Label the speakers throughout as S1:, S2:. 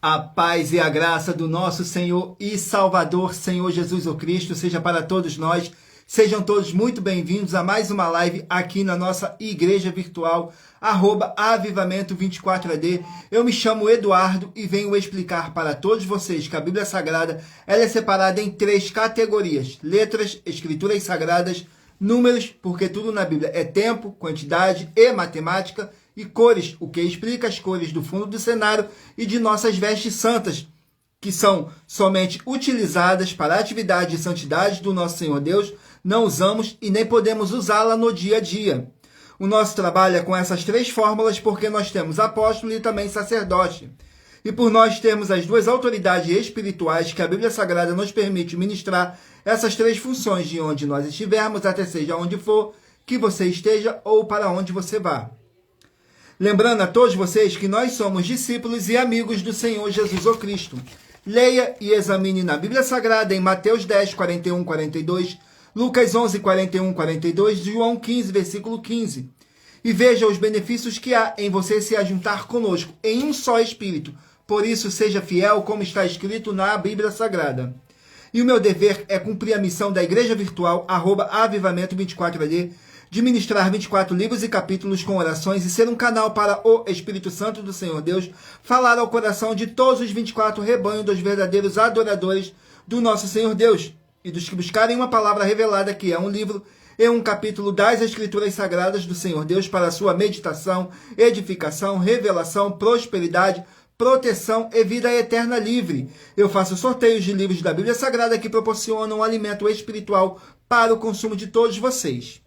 S1: A paz e a graça do nosso Senhor e Salvador, Senhor Jesus o Cristo, seja para todos nós. Sejam todos muito bem-vindos a mais uma live aqui na nossa igreja virtual, @avivamento24AD. Eu me chamo Eduardo e venho explicar para todos vocês que a Bíblia Sagrada ela é separada em 3 categorias: letras, escrituras sagradas, números, porque tudo na Bíblia é tempo, quantidade e matemática, e cores, o que explica as cores do fundo do cenário e de nossas vestes santas, que são somente utilizadas para a atividade de santidade do nosso Senhor Deus. Não usamos e nem podemos usá-la no dia a dia. O nosso trabalho é com essas 3 fórmulas porque nós temos apóstolo e também sacerdote. E por nós termos as 2 autoridades espirituais que a Bíblia Sagrada nos permite ministrar essas 3 funções de onde nós estivermos, até seja onde for que você esteja ou para onde você vá. Lembrando a todos vocês que nós somos discípulos e amigos do Senhor Jesus o Cristo. Leia e examine na Bíblia Sagrada em Mateus 10, 41, 42, Lucas 11, 41, 42, João 15, versículo 15. E veja os benefícios que há em você se ajuntar conosco em um só Espírito. Por isso, seja fiel como está escrito na Bíblia Sagrada. E o meu dever é cumprir a missão da Igreja Virtual, @avivamento24AD, de ministrar 24 livros e capítulos com orações e ser um canal para o Espírito Santo do Senhor Deus falar ao coração de todos os 24 rebanhos dos verdadeiros adoradores do nosso Senhor Deus e dos que buscarem uma palavra revelada que é um livro e um capítulo das Escrituras Sagradas do Senhor Deus para sua meditação, edificação, revelação, prosperidade, proteção e vida eterna livre. Eu faço sorteios de livros da Bíblia Sagrada que proporcionam um alimento espiritual para o consumo de todos vocês.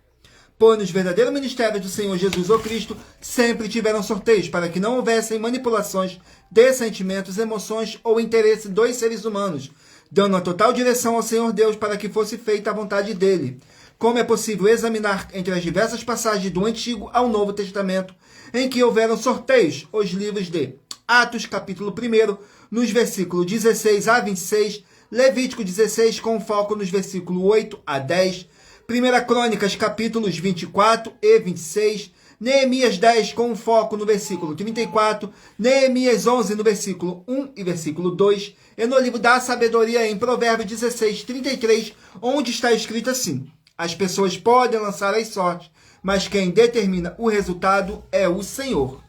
S1: Pois nos verdadeiros ministérios do Senhor Jesus o Cristo sempre tiveram sorteios para que não houvessem manipulações de sentimentos, emoções ou interesse dos seres humanos, dando a total direção ao Senhor Deus para que fosse feita a vontade dele. Como é possível examinar entre as diversas passagens do Antigo ao Novo Testamento em que houveram sorteios, os livros de Atos, capítulo 1, nos versículos 16 a 26, Levítico 16, com foco nos versículos 8 a 10, 1 Crônicas, capítulos 24 e 26, Neemias 10, com foco no versículo 34, Neemias 11, no versículo 1 e versículo 2, e no livro da sabedoria em Provérbios 16, 33, onde está escrito assim: as pessoas podem lançar as sortes, mas quem determina o resultado é o Senhor.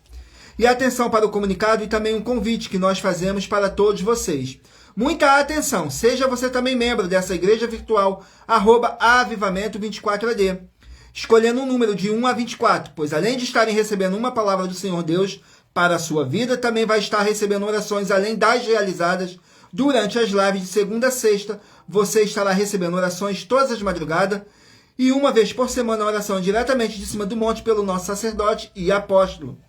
S1: E atenção para o comunicado e também um convite que nós fazemos para todos vocês. Muita atenção, seja você também membro dessa igreja virtual, @avivamento24AD, escolhendo um número de 1 a 24, pois além de estarem recebendo uma palavra do Senhor Deus para a sua vida, também vai estar recebendo orações além das realizadas durante as lives de segunda a sexta. Você estará recebendo orações todas as madrugadas e uma vez por semana a oração diretamente de cima do monte pelo nosso sacerdote e apóstolo.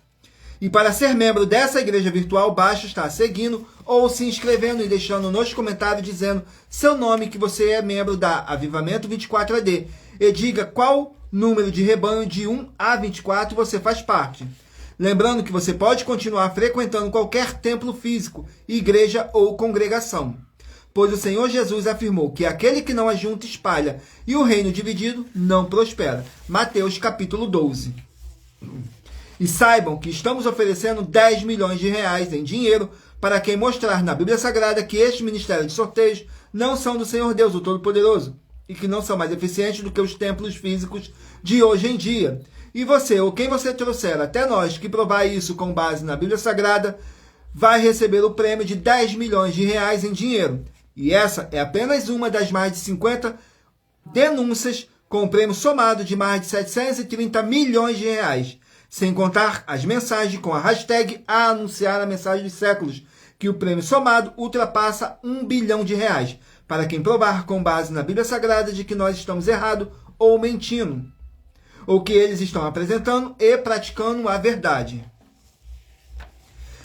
S1: E para ser membro dessa igreja virtual, basta estar seguindo ou se inscrevendo e deixando nos comentários dizendo seu nome, que você é membro da Avivamento 24AD, e diga qual número de rebanho de 1 a 24 você faz parte. Lembrando que você pode continuar frequentando qualquer templo físico, igreja ou congregação, pois o Senhor Jesus afirmou que aquele que não ajunta espalha e o reino dividido não prospera. Mateus capítulo 12. E saibam que estamos oferecendo 10 milhões de reais em dinheiro para quem mostrar na Bíblia Sagrada que estes ministérios de sorteios não são do Senhor Deus, o Todo-Poderoso, e que não são mais eficientes do que os templos físicos de hoje em dia. E você, ou quem você trouxer até nós que provar isso com base na Bíblia Sagrada, vai receber o prêmio de 10 milhões de reais em dinheiro. E essa é apenas uma das mais de 50 denúncias com o prêmio somado de mais de 730 milhões de reais. Sem contar as mensagens com a hashtag a anunciar a mensagem dos séculos, que o prêmio somado ultrapassa 1 bilhão de reais, para quem provar com base na Bíblia Sagrada de que nós estamos errados ou mentindo, ou que eles estão apresentando e praticando a verdade.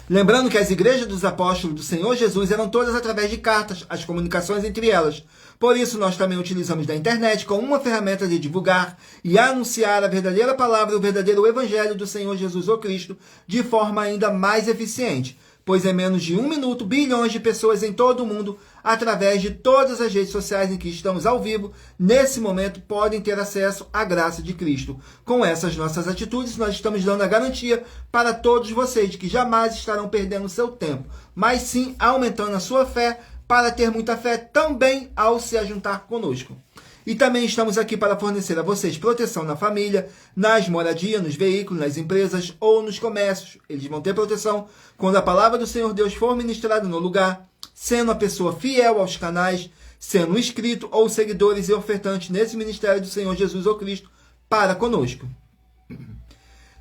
S1: Lembrando que as igrejas dos apóstolos do Senhor Jesus eram todas através de cartas, as comunicações entre elas. Por isso, nós também utilizamos da internet como uma ferramenta de divulgar e anunciar a verdadeira palavra, o verdadeiro evangelho do Senhor Jesus o Cristo, de forma ainda mais eficiente. pois em menos de 1 minuto, bilhões de pessoas em todo o mundo, através de todas as redes sociais em que estamos ao vivo, nesse momento, podem ter acesso à graça de Cristo. Com essas nossas atitudes, nós estamos dando a garantia para todos vocês de que jamais estarão perdendo seu tempo, mas sim aumentando a sua fé, para ter muita fé também ao se ajuntar conosco. E também estamos aqui para fornecer a vocês proteção na família, nas moradias, nos veículos, nas empresas ou nos comércios. Eles vão ter proteção quando a palavra do Senhor Deus for ministrada no lugar, sendo a pessoa fiel aos canais, sendo inscrito ou seguidores e ofertantes nesse ministério do Senhor Jesus ou Cristo para conosco.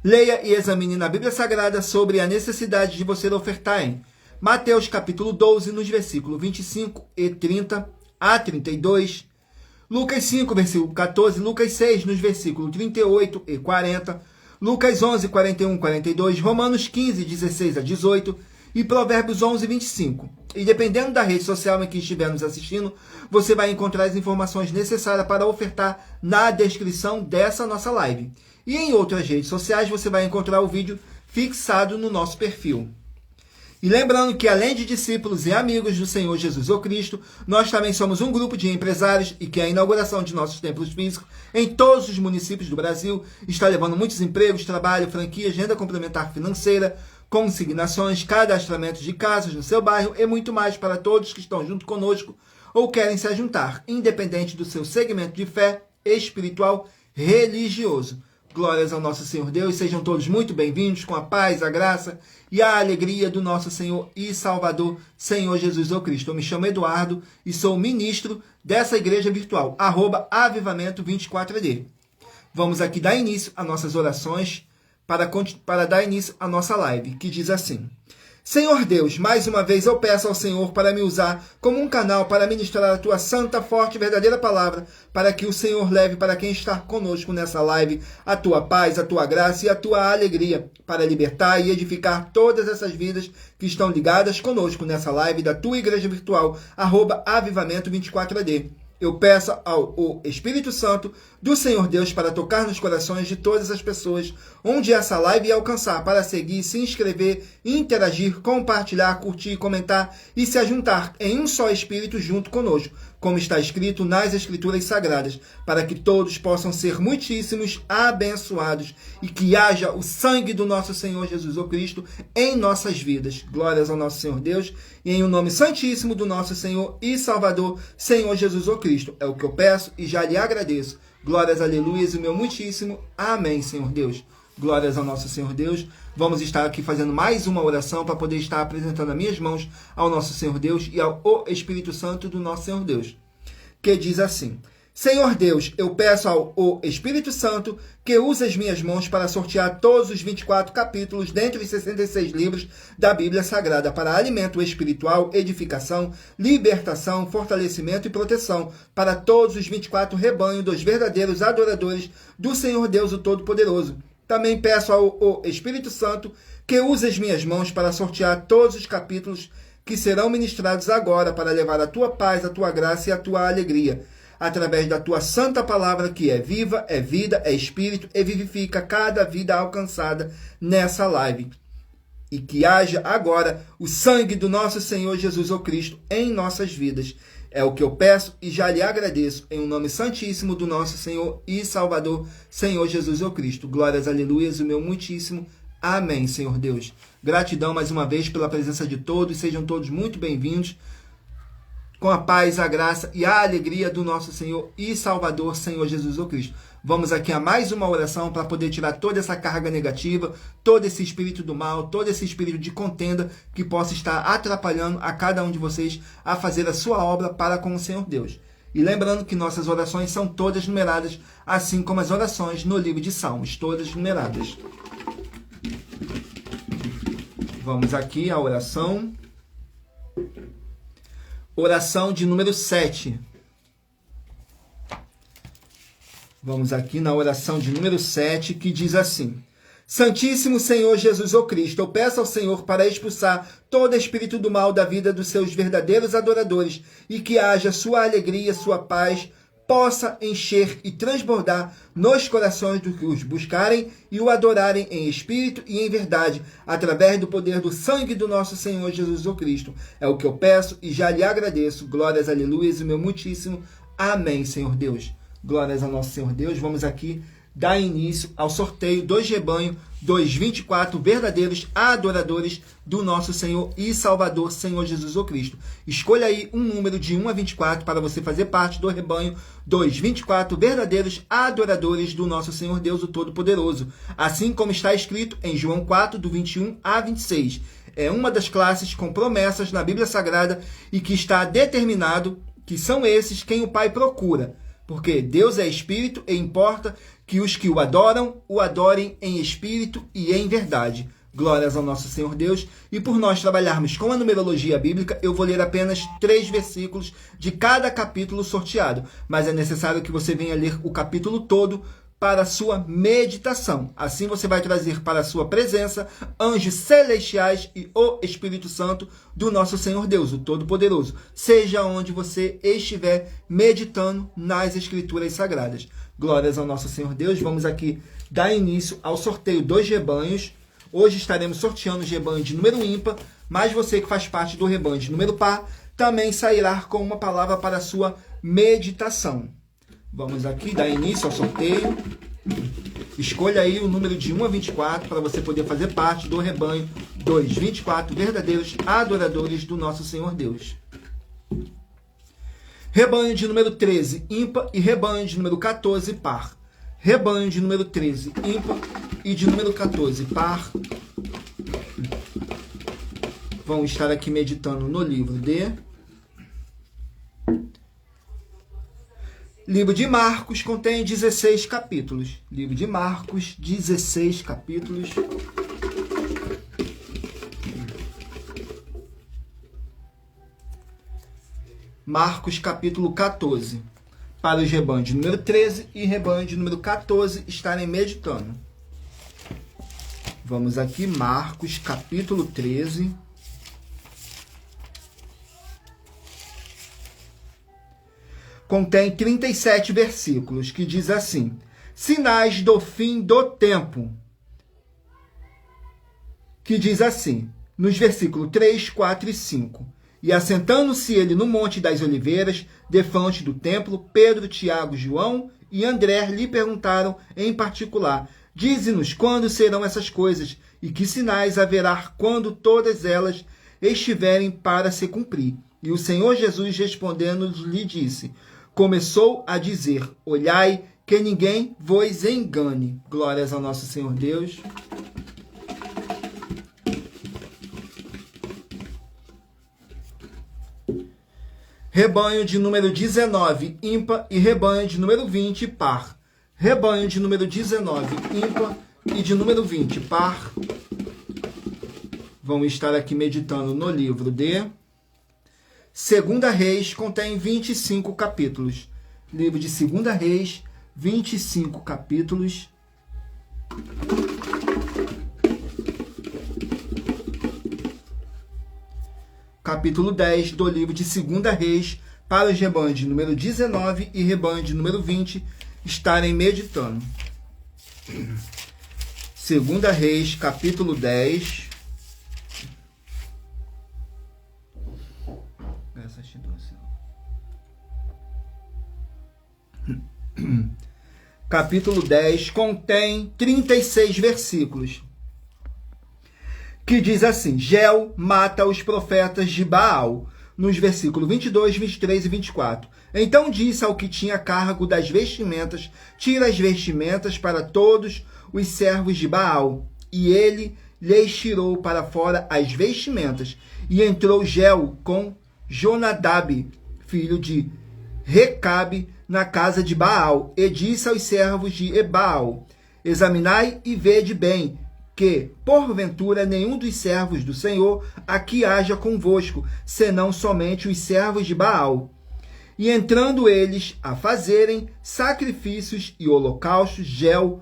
S1: Leia e examine na Bíblia Sagrada sobre a necessidade de você ofertar em Mateus capítulo 12, nos versículos 25 e 30 a 32, Lucas 5, versículo 14, Lucas 6, nos versículos 38 e 40, Lucas 11, 41 e 42, Romanos 15, 16 a 18 e Provérbios 11, 25. E dependendo da rede social em que estiver nos assistindo, você vai encontrar as informações necessárias para ofertar na descrição dessa nossa live. E em outras redes sociais você vai encontrar o vídeo fixado no nosso perfil. E lembrando que, além de discípulos e amigos do Senhor Jesus ou Cristo, nós também somos um grupo de empresários e que a inauguração de nossos templos físicos em todos os municípios do Brasil está levando muitos empregos, trabalho, franquias, renda complementar financeira, consignações, cadastramentos de casas no seu bairro e muito mais para todos que estão junto conosco ou querem se juntar, independente do seu segmento de fé espiritual religioso. Glórias ao nosso Senhor Deus, sejam todos muito bem-vindos com a paz, a graça e a alegria do nosso Senhor e Salvador, Senhor Jesus ou Cristo. Eu me chamo Eduardo e sou ministro dessa igreja virtual, @avivamento24AD. Vamos aqui dar início às nossas orações para dar início à nossa live, que diz assim: Senhor Deus, mais uma vez eu peço ao Senhor para me usar como um canal para ministrar a tua santa, forte e verdadeira palavra, para que o Senhor leve para quem está conosco nessa live a tua paz, a tua graça e a tua alegria, para libertar e edificar todas essas vidas que estão ligadas conosco nessa live da tua igreja virtual, @avivamento24AD. Eu peço ao Espírito Santo do Senhor Deus para tocar nos corações de todas as pessoas onde essa live ia alcançar, para seguir, se inscrever, interagir, compartilhar, curtir, comentar e se ajuntar em um só Espírito junto conosco, como está escrito nas Escrituras Sagradas, para que todos possam ser muitíssimos abençoados e que haja o sangue do nosso Senhor Jesus ou Cristo em nossas vidas. Glórias ao nosso Senhor Deus e em o nome santíssimo do nosso Senhor e Salvador, Senhor Jesus ou Cristo. É o que eu peço e já lhe agradeço. Glórias, aleluias, e o meu muitíssimo amém, Senhor Deus. Glórias ao nosso Senhor Deus. Vamos estar aqui fazendo mais uma oração para poder estar apresentando as minhas mãos ao nosso Senhor Deus e ao Espírito Santo do nosso Senhor Deus, que diz assim: Senhor Deus, eu peço ao Espírito Santo que use as minhas mãos para sortear todos os 24 capítulos dentre os 66 livros da Bíblia Sagrada para alimento espiritual, edificação, libertação, fortalecimento e proteção para todos os 24 rebanhos dos verdadeiros adoradores do Senhor Deus o Todo-Poderoso. Também peço ao Espírito Santo que use as minhas mãos para sortear todos os capítulos que serão ministrados agora para levar a tua paz, a tua graça e a tua alegria, através da tua santa palavra que é viva, é vida, é espírito e vivifica cada vida alcançada nessa live. E que haja agora o sangue do nosso Senhor Jesus ou Cristo em nossas vidas. É o que eu peço e já lhe agradeço, em um nome santíssimo do nosso Senhor e Salvador, Senhor Jesus ou Cristo. Glórias, aleluias, o meu muitíssimo amém, Senhor Deus. Gratidão mais uma vez pela presença de todos, sejam todos muito bem-vindos, com a paz, a graça e a alegria do nosso Senhor e Salvador, Senhor Jesus ou Cristo. Vamos aqui a mais uma oração para poder tirar toda essa carga negativa, todo esse espírito do mal, todo esse espírito de contenda que possa estar atrapalhando a cada um de vocês a fazer a sua obra para com o Senhor Deus. E lembrando que nossas orações são todas numeradas, assim como as orações no livro de Salmos, todas numeradas. Vamos aqui à oração. Oração de número 7. Vamos aqui na oração de número 7, que diz assim: Santíssimo Senhor Jesus ou Cristo, eu peço ao Senhor para expulsar todo espírito do mal da vida dos seus verdadeiros adoradores e que haja sua alegria, sua paz, possa encher e transbordar nos corações dos que os buscarem e o adorarem em espírito e em verdade, através do poder do sangue do nosso Senhor Jesus Cristo. É o que eu peço e já lhe agradeço. Glórias, aleluias e meu muitíssimo amém, Senhor Deus. Glórias ao nosso Senhor Deus. Vamos aqui dar início ao sorteio dos rebanhos dos 24 verdadeiros adoradores do nosso Senhor e Salvador, Senhor Jesus Cristo. Escolha aí um número de 1 a 24 para você fazer parte do rebanho dos 24 verdadeiros adoradores do nosso Senhor Deus, o Todo-Poderoso. Assim como está escrito em João 4, do 21 a 26. É uma das classes com promessas na Bíblia Sagrada e que está determinado que são esses quem o Pai procura. Porque Deus é espírito e importa que os que o adoram, o adorem em espírito e em verdade. Glórias ao nosso Senhor Deus. E por nós trabalharmos com a numerologia bíblica, eu vou ler apenas 3 versículos de cada capítulo sorteado. Mas é necessário que você venha ler o capítulo todo para a sua meditação. Assim você vai trazer para a sua presença anjos celestiais e o Espírito Santo do nosso Senhor Deus, o Todo-Poderoso, seja onde você estiver meditando nas Escrituras Sagradas. Glórias ao nosso Senhor Deus. Vamos aqui dar início ao sorteio dos rebanhos. Hoje estaremos sorteando os rebanhos de número ímpar, mas você que faz parte do rebanho de número par também sairá com uma palavra para a sua meditação. Vamos aqui dar início ao sorteio. Escolha aí o número de 1 a 24 para você poder fazer parte do rebanho dos 24 verdadeiros adoradores do nosso Senhor Deus. Rebanho de número 13, ímpar, e rebanho de número 14, par. Rebanho de número 13, ímpar, e de número 14, par. Vão estar aqui meditando no livro de Marcos, contém 16 capítulos. Livro de Marcos, 16 capítulos. Marcos, capítulo 14. Para os rebanhos de número 13 e rebanho de número 14 estarem meditando. Vamos aqui, Marcos, capítulo 13. Contém 37 versículos, que diz assim: sinais do fim do tempo. Que diz assim, nos versículos 3, 4 e 5. E assentando-se ele no Monte das Oliveiras, defronte do templo, Pedro, Tiago, João e André lhe perguntaram em particular: dize-nos quando serão essas coisas, e que sinais haverá quando todas elas estiverem para se cumprir. E o Senhor Jesus respondendo lhe disse, começou a dizer: olhai que ninguém vos engane. Glórias ao nosso Senhor Deus. Rebanho de número 19, ímpar, e rebanho de número 20, par. Rebanho de número 19, ímpar, e de número 20, par. Vamos estar aqui meditando no livro de 2 Reis, contém 25 capítulos. Livro de 2 Reis, 25 capítulos. Capítulo 10 do livro de 2 Reis, para os rebanhos de número 19 e rebanho de número 20 estarem meditando. 2 Reis, capítulo 10. Capítulo 10 contém 36 versículos. Que diz assim: Gel mata os profetas de Baal, nos versículos 22, 23 e 24. Então disse ao que tinha cargo das vestimentas: tira as vestimentas para todos os servos de Baal. E ele lhes tirou para fora as vestimentas. E entrou Gel com Jonadab, filho de Recabe, na casa de Baal, e disse aos servos de Baal: examinai e vede bem, que, porventura, nenhum dos servos do Senhor aqui haja convosco, senão somente os servos de Baal. E entrando eles a fazerem sacrifícios e holocaustos, Gel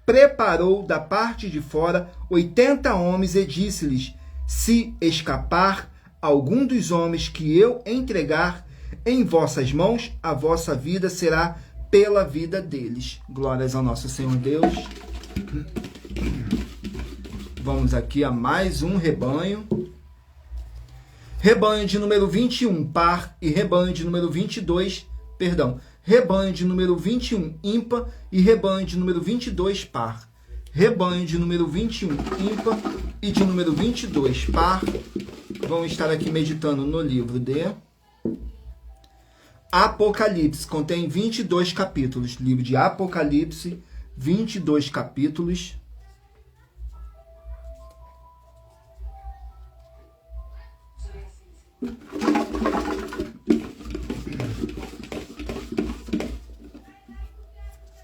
S1: preparou da parte de fora 80 homens e disse-lhes: se escapar algum dos homens que eu entregar em vossas mãos, a vossa vida será pela vida deles. Glórias ao nosso Senhor Deus. Vamos aqui a mais um rebanho. Rebanho de número 21, par, e rebanho de número 22, rebanho de número 21, ímpar, e rebanho de número 22, par. Rebanho de número 21, ímpar, e de número 22, par. Vamos estar aqui meditando no livro de Apocalipse. Contém 22 capítulos. Livro de Apocalipse, 22 capítulos.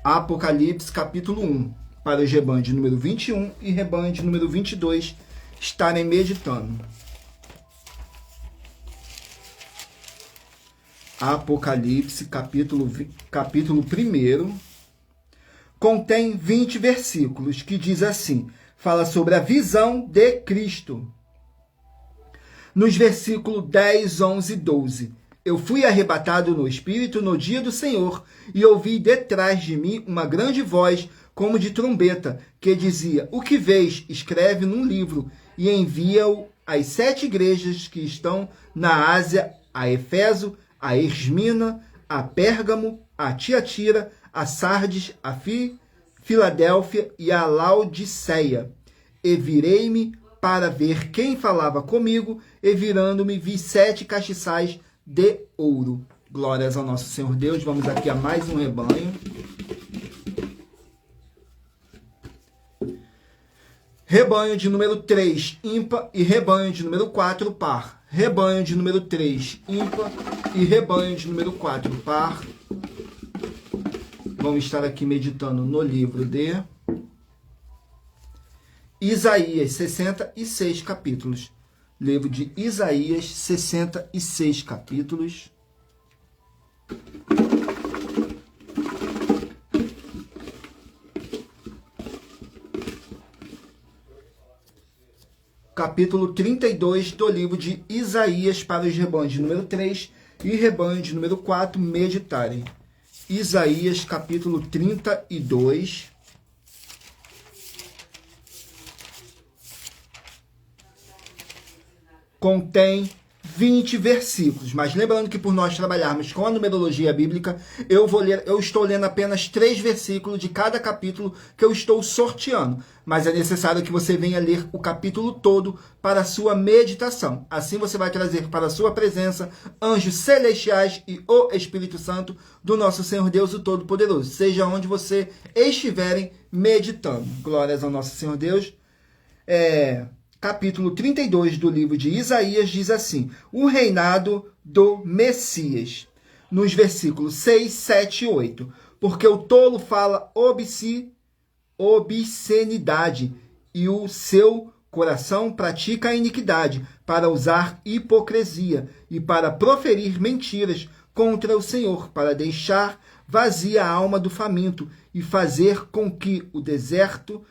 S1: Apocalipse, capítulo 1, para os rebanhos de número 21 e rebanho de número 22 estarem meditando. Apocalipse, capítulo 1, contém 20 versículos, que diz assim, fala sobre a visão de Cristo. Nos versículos 10, 11 e 12, eu fui arrebatado no Espírito no dia do Senhor, e ouvi detrás de mim uma grande voz, como de trombeta, que dizia, o que vês, escreve num livro, e envia-o às 7 igrejas que estão na Ásia, a Efeso, a Esmina, a Pérgamo, a Tiatira, a Sardes, a Filadélfia e a Laodiceia. E virei-me para ver quem falava comigo, e virando-me vi 7 castiçais de ouro. Glórias ao nosso Senhor Deus. Vamos aqui a mais um rebanho. Rebanho de número 3, ímpar, e rebanho de número 4, par. Rebanho de número 3, ímpar, e rebanho de número 4, par. Vamos estar aqui meditando no livro de Isaías, 66 capítulos. Livro de Isaías, 66 capítulos. Capítulo 32 do livro de Isaías para os rebanhos de número 3 e rebanho de número 4 meditarem. Isaías, capítulo 32. Contém 20 versículos, mas lembrando que por nós trabalharmos com a numerologia bíblica, eu estou lendo apenas 3 versículos de cada capítulo que eu estou sorteando, mas é necessário que você venha ler o capítulo todo para a sua meditação. Assim você vai trazer para a sua presença anjos celestiais e o Espírito Santo do nosso Senhor Deus, o Todo-Poderoso, seja onde você estiverem meditando. Glórias ao nosso Senhor Deus. Capítulo 32 do livro de Isaías diz assim, o reinado do Messias, nos versículos 6, 7 e 8. Porque o tolo fala obscenidade e o seu coração pratica a iniquidade para usar hipocrisia e para proferir mentiras contra o Senhor, para deixar vazia a alma do faminto e fazer com que o deserto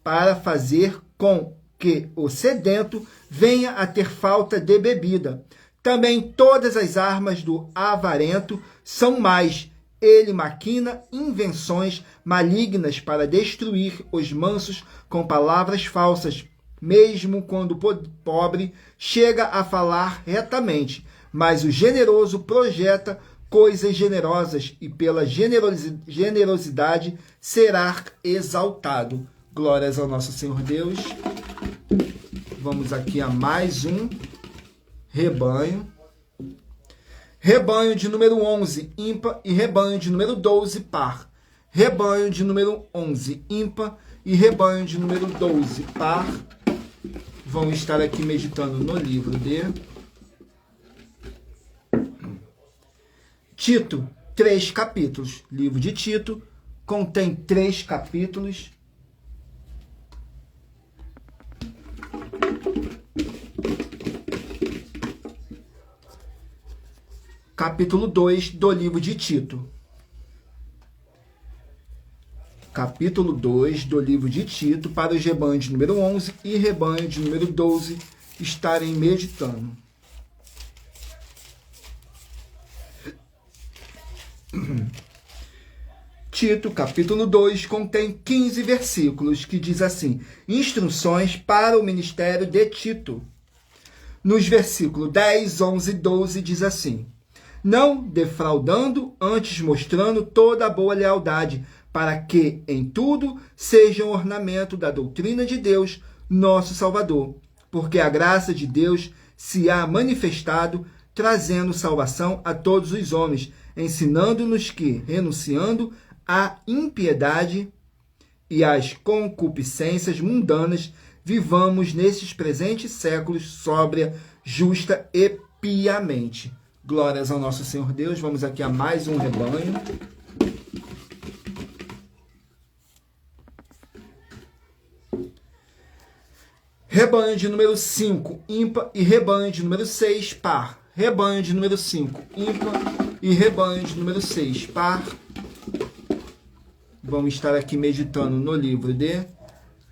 S1: para fazer com que o sedento venha a ter falta de bebida. Também todas as armas do avarento são mais. Ele maquina invenções malignas para destruir os mansos com palavras falsas, mesmo quando o pobre chega a falar retamente. Mas o generoso projeta coisas generosas e pela generosidade será exaltado. Glórias ao nosso Senhor Deus. Vamos aqui a mais um rebanho. Rebanho de número 11, ímpar, e rebanho de número 12, par. Rebanho de número 11, ímpar, e rebanho de número 12, par. Vamos estar aqui meditando no livro de Tito, 3 capítulos. Livro de Tito contém 3 capítulos. Capítulo 2 do livro de Tito. Capítulo 2 do livro de Tito para os rebanhos de número 11 e rebanho de número 12 estarem meditando. Tito, capítulo 2, contém 15 versículos que diz assim: instruções para o ministério de Tito. Nos versículos 10, 11 e 12 diz assim: não defraudando, antes mostrando toda a boa lealdade, para que em tudo sejam ornamento da doutrina de Deus, nosso Salvador. Porque a graça de Deus se há manifestado, trazendo salvação a todos os homens, ensinando-nos que, renunciando à impiedade e às concupiscências mundanas, vivamos nesses presentes séculos sóbria, justa e piamente. Glórias ao nosso Senhor Deus. Vamos aqui a mais um rebanho. Rebanho de número 5, ímpar, e rebanho de número 6, par. Rebanho de número 5, ímpar, e rebanho de número 6, par. Vamos estar aqui meditando no livro de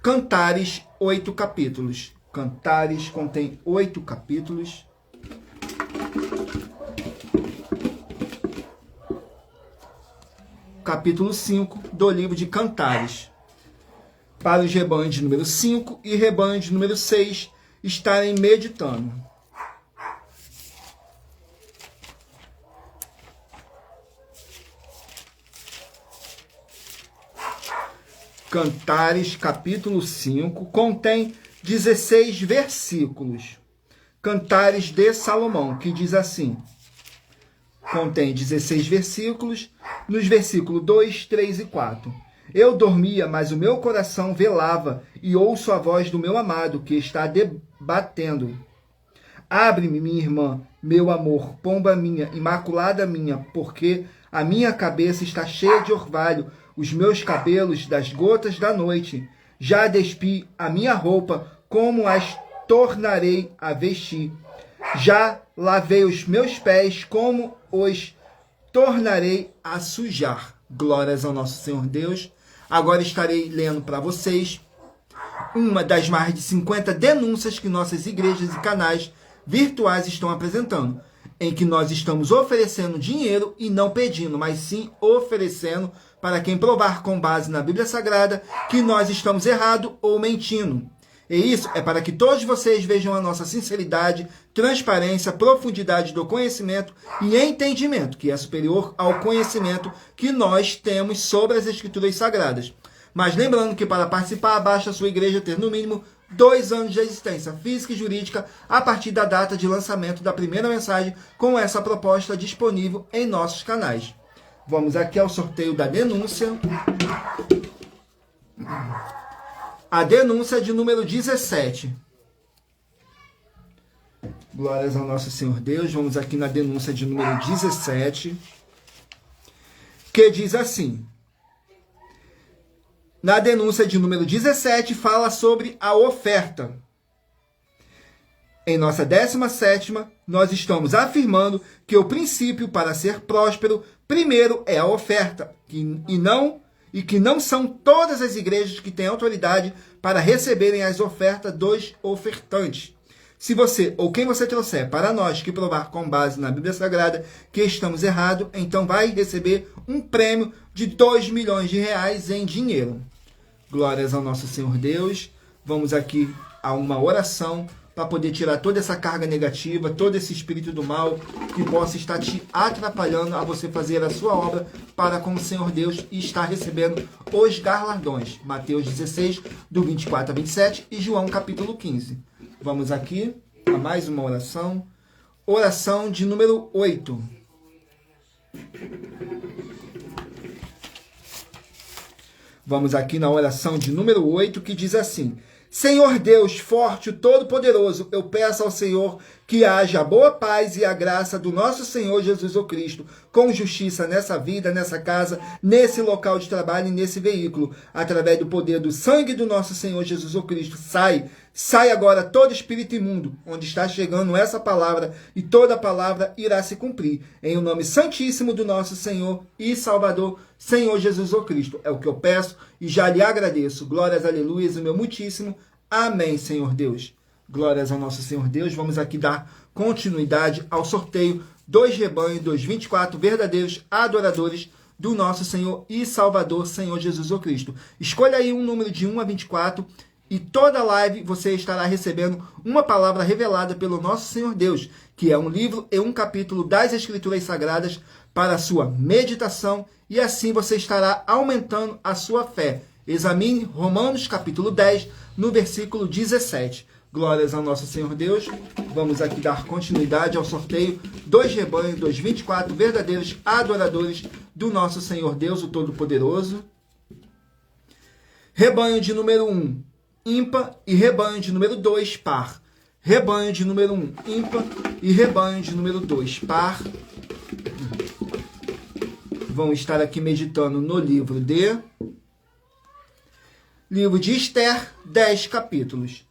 S1: Cantares, 8 capítulos. Cantares contém 8 capítulos. Capítulo 5 do livro de Cantares. Para os rebanhos de número 5 e rebanho de número 6 estarem meditando. Cantares, capítulo 5, contém 16 versículos. Cantares de Salomão, que diz assim: contém 16 versículos, nos versículos 2, 3 e 4. Eu dormia, mas o meu coração velava, e ouço a voz do meu amado, que está debatendo. Abre-me, minha irmã, meu amor, pomba minha, imaculada minha, porque a minha cabeça está cheia de orvalho, os meus cabelos das gotas da noite. Já despi a minha roupa, como as tornarei a vestir. Já lavei os meus pés, como os tornarei a sujar. Glórias ao nosso Senhor Deus. Agora estarei lendo para vocês uma das mais de 50 denúncias que nossas igrejas e canais virtuais estão apresentando, em que nós estamos oferecendo dinheiro e não pedindo, mas sim oferecendo para quem provar com base na Bíblia Sagrada que nós estamos errado ou mentindo. E isso é para que todos vocês vejam a nossa sinceridade, transparência, profundidade do conhecimento e entendimento, que é superior ao conhecimento que nós temos sobre as Escrituras Sagradas. Mas lembrando que para participar, basta a sua igreja ter no mínimo 2 anos de existência física e jurídica a partir da data de lançamento da primeira mensagem com essa proposta disponível em nossos canais. Vamos aqui ao sorteio da denúncia. A denúncia de número 17. Glórias ao nosso Senhor Deus. Vamos aqui na denúncia de número 17. Que diz assim. Na denúncia de número 17 fala sobre a oferta. Em nossa 17ª, nós estamos afirmando que o princípio para ser próspero, primeiro é a oferta, e que não são todas as igrejas que têm autoridade para receberem as ofertas dos ofertantes. Se você ou quem você trouxer para nós que provar com base na Bíblia Sagrada que estamos errados, então vai receber um prêmio de 2 milhões de reais em dinheiro. Glórias ao nosso Senhor Deus. Vamos aqui a uma oração para poder tirar toda essa carga negativa, todo esse espírito do mal que possa estar te atrapalhando a você fazer a sua obra para com o Senhor Deus e estar recebendo os galardões. Mateus 16, do 24 a 27 e João capítulo 15. Vamos aqui a mais uma oração. Oração de número 8. Vamos aqui na oração de número 8, que diz assim: Senhor Deus, forte e todo-poderoso, eu peço ao Senhor que haja a boa paz e a graça do nosso Senhor Jesus o Cristo, com justiça nessa vida, nessa casa, nesse local de trabalho e nesse veículo, através do poder do sangue do nosso Senhor Jesus o Cristo. Sai agora todo espírito imundo, onde está chegando essa palavra, e toda palavra irá se cumprir. Em o nome santíssimo do nosso Senhor e Salvador, Senhor Jesus o Cristo. É o que eu peço e já lhe agradeço. Glórias, aleluias, o meu muitíssimo. Amém, Senhor Deus. Glórias ao nosso Senhor Deus. Vamos aqui dar continuidade ao sorteio dos rebanhos dos 24 verdadeiros adoradores do nosso Senhor e Salvador, Senhor Jesus Cristo. Escolha aí um número de 1 a 24 e toda live você estará recebendo uma palavra revelada pelo nosso Senhor Deus, que é um livro e um capítulo das Escrituras Sagradas para a sua meditação, e assim você estará aumentando a sua fé. Examine Romanos capítulo 10, no versículo 17. Glórias ao nosso Senhor Deus. Vamos aqui dar continuidade ao sorteio dos rebanhos dos 24 verdadeiros adoradores do nosso Senhor Deus, o Todo-Poderoso. Rebanho de número 1, ímpar, e rebanho de número 2, par. Rebanho de número 1, ímpar, e rebanho de número 2, par. Vão estar aqui meditando no livro de Esther, 10 capítulos.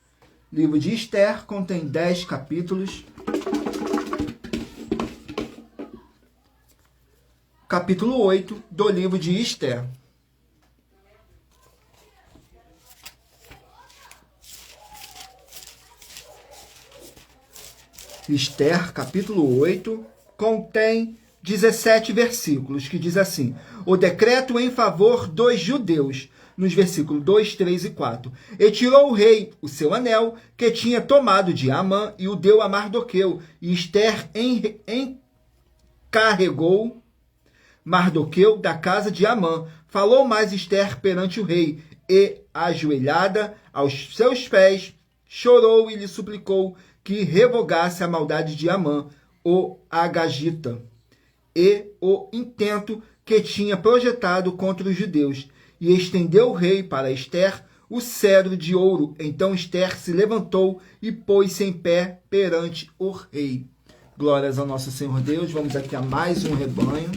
S1: Livro de Esther contém 10 capítulos. Capítulo 8 do livro de Esther. Esther, capítulo 8, contém 17 versículos, que diz assim: o decreto em favor dos judeus, nos versículos 2, 3 e 4. E tirou o rei o seu anel, que tinha tomado de Amã, e o deu a Mardoqueu. E Esther encarregou Mardoqueu da casa de Amã. Falou mais Esther perante o rei, e, ajoelhada aos seus pés, chorou e lhe suplicou que revogasse a maldade de Amã, o Agagita, e o intento que tinha projetado contra os judeus. E estendeu o rei para Esther o cedro de ouro. Então Esther se levantou e pôs-se em pé perante o rei. Glórias ao nosso Senhor Deus. Vamos aqui a mais um rebanho.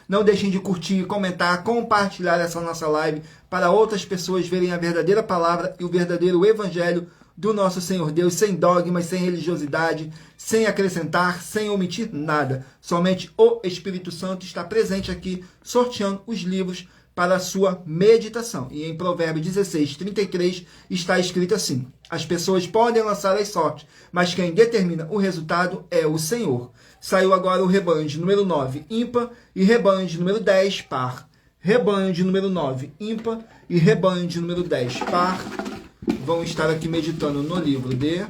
S1: Não deixem de curtir, comentar, compartilhar essa nossa live para outras pessoas verem a verdadeira palavra e o verdadeiro evangelho do nosso Senhor Deus, sem dogmas, sem religiosidade, sem acrescentar, sem omitir nada. Somente o Espírito Santo está presente aqui, sorteando os livros para a sua meditação. E em Provérbios 16, 33, está escrito assim: as pessoas podem lançar as sortes, mas quem determina o resultado é o Senhor. Saiu agora o rebanho de número 9, ímpar, e rebanho de número 10, par. Rebanho de número 9, ímpar, e rebanho de número 10, par. Vão estar aqui meditando no livro de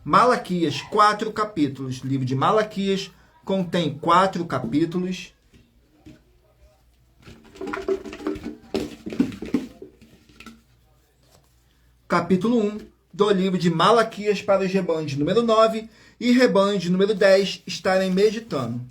S1: Malaquias, 4 capítulos. O livro de Malaquias contém 4 capítulos. Capítulo 1 do livro de Malaquias para os rebanhos de número 9 e rebanho de número 10 estarem meditando.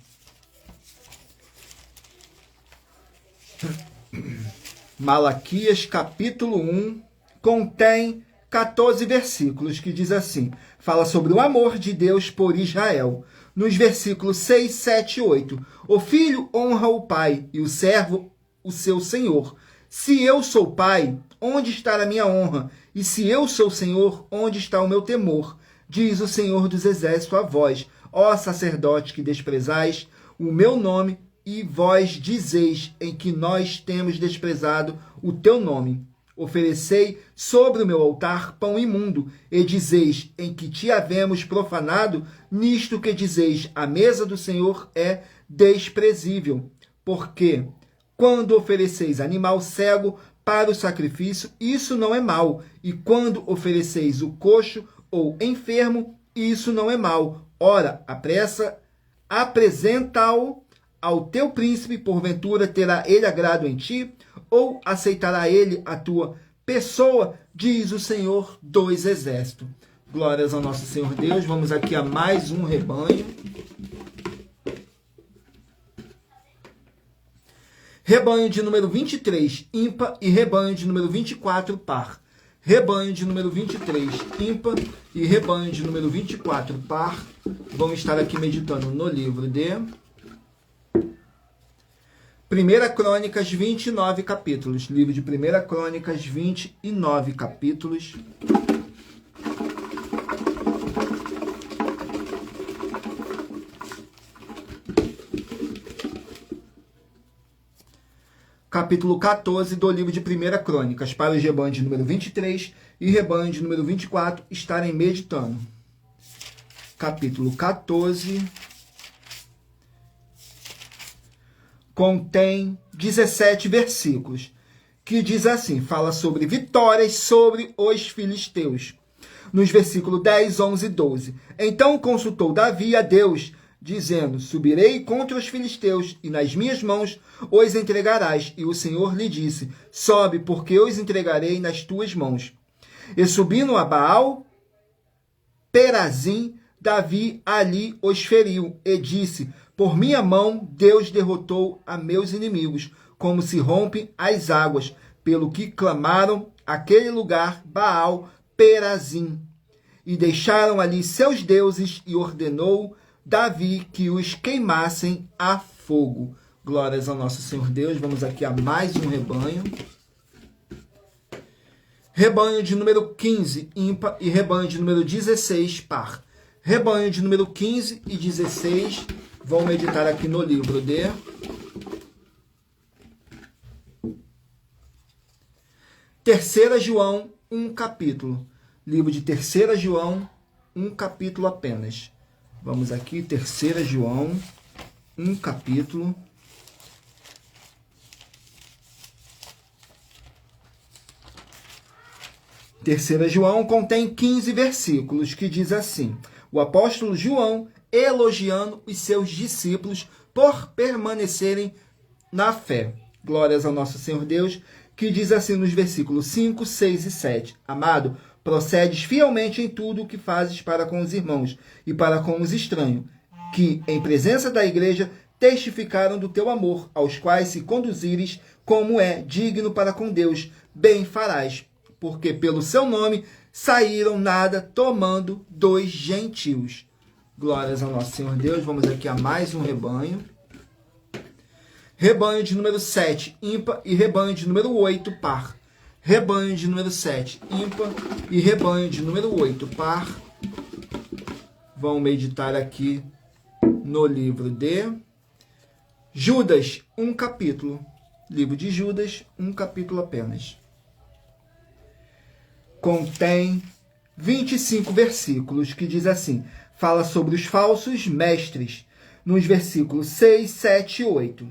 S1: Malaquias, capítulo 1, contém 14 versículos, que diz assim, fala sobre o amor de Deus por Israel. Nos versículos 6, 7 e 8, o filho honra o pai e o servo o seu senhor. Se eu sou pai, onde está a minha honra? E se eu sou senhor, onde está o meu temor? Diz o Senhor dos Exércitos a vós, ó sacerdote que desprezais o meu nome, e vós dizeis em que nós temos desprezado o teu nome. Oferecei sobre o meu altar pão imundo, e dizeis em que te havemos profanado, nisto que dizeis, a mesa do Senhor é desprezível. Porque quando ofereceis animal cego para o sacrifício, isso não é mal, e quando ofereceis o coxo ou enfermo, isso não é mal. Ora, apresenta-o ao teu príncipe, porventura terá ele agrado em ti, ou aceitará ele a tua pessoa, diz o Senhor dos Exércitos. Glórias ao nosso Senhor Deus. Vamos aqui a mais um rebanho. Rebanho de número 23, ímpar, e rebanho de número 24, par. Rebanho de número 23, ímpar, e rebanho de número 24, par. Vão estar aqui meditando no livro de 1 Crônicas, 29 capítulos. Livro de 1 Crônicas, 29 capítulos. Capítulo 14 do livro de 1 Crônicas, para os rebanhos de número 23 e rebanho de número 24 estarem meditando. Capítulo 14. contém 17 versículos, que diz assim, fala sobre vitórias sobre os filisteus. Nos versículos 10, 11 e 12. Então consultou Davi a Deus, dizendo, subirei contra os filisteus, e nas minhas mãos os entregarás. E o Senhor lhe disse, sobe, porque os entregarei nas tuas mãos. E subindo a Baal, Perazim, Davi ali os feriu, e disse, por minha mão Deus derrotou a meus inimigos, como se rompem as águas, pelo que clamaram aquele lugar Baal Perazim. E deixaram ali seus deuses, e ordenou Davi que os queimassem a fogo. Glórias ao nosso Senhor Deus. Vamos aqui a mais um rebanho. Rebanho de número 15, ímpar, e rebanho de número 16, par. Rebanho de número 15 e 16, vão meditar aqui no livro de 3 João, um capítulo. Livro de 3 João, um capítulo apenas. Vamos aqui, 3 João, um capítulo. Terceira João contém 15 versículos, que diz assim, o apóstolo João elogiando os seus discípulos por permanecerem na fé. Glórias ao nosso Senhor Deus, que diz assim nos versículos 5, 6 e 7. Amado, procedes fielmente em tudo o que fazes para com os irmãos e para com os estranhos, que, em presença da igreja, testificaram do teu amor, aos quais se conduzires como é digno para com Deus, bem farás, porque pelo seu nome saíram nada tomando dos gentios. Glórias ao nosso Senhor Deus. Vamos aqui a mais um rebanho. Rebanho de número 7, ímpar, e rebanho de número 8, par. Rebanho de número 7, ímpar, e rebanho de número 8, par. Vão meditar aqui no livro de Judas, um capítulo. Livro de Judas, um capítulo apenas. Contém 25 versículos, que diz assim, fala sobre os falsos mestres, nos versículos 6, 7 e 8.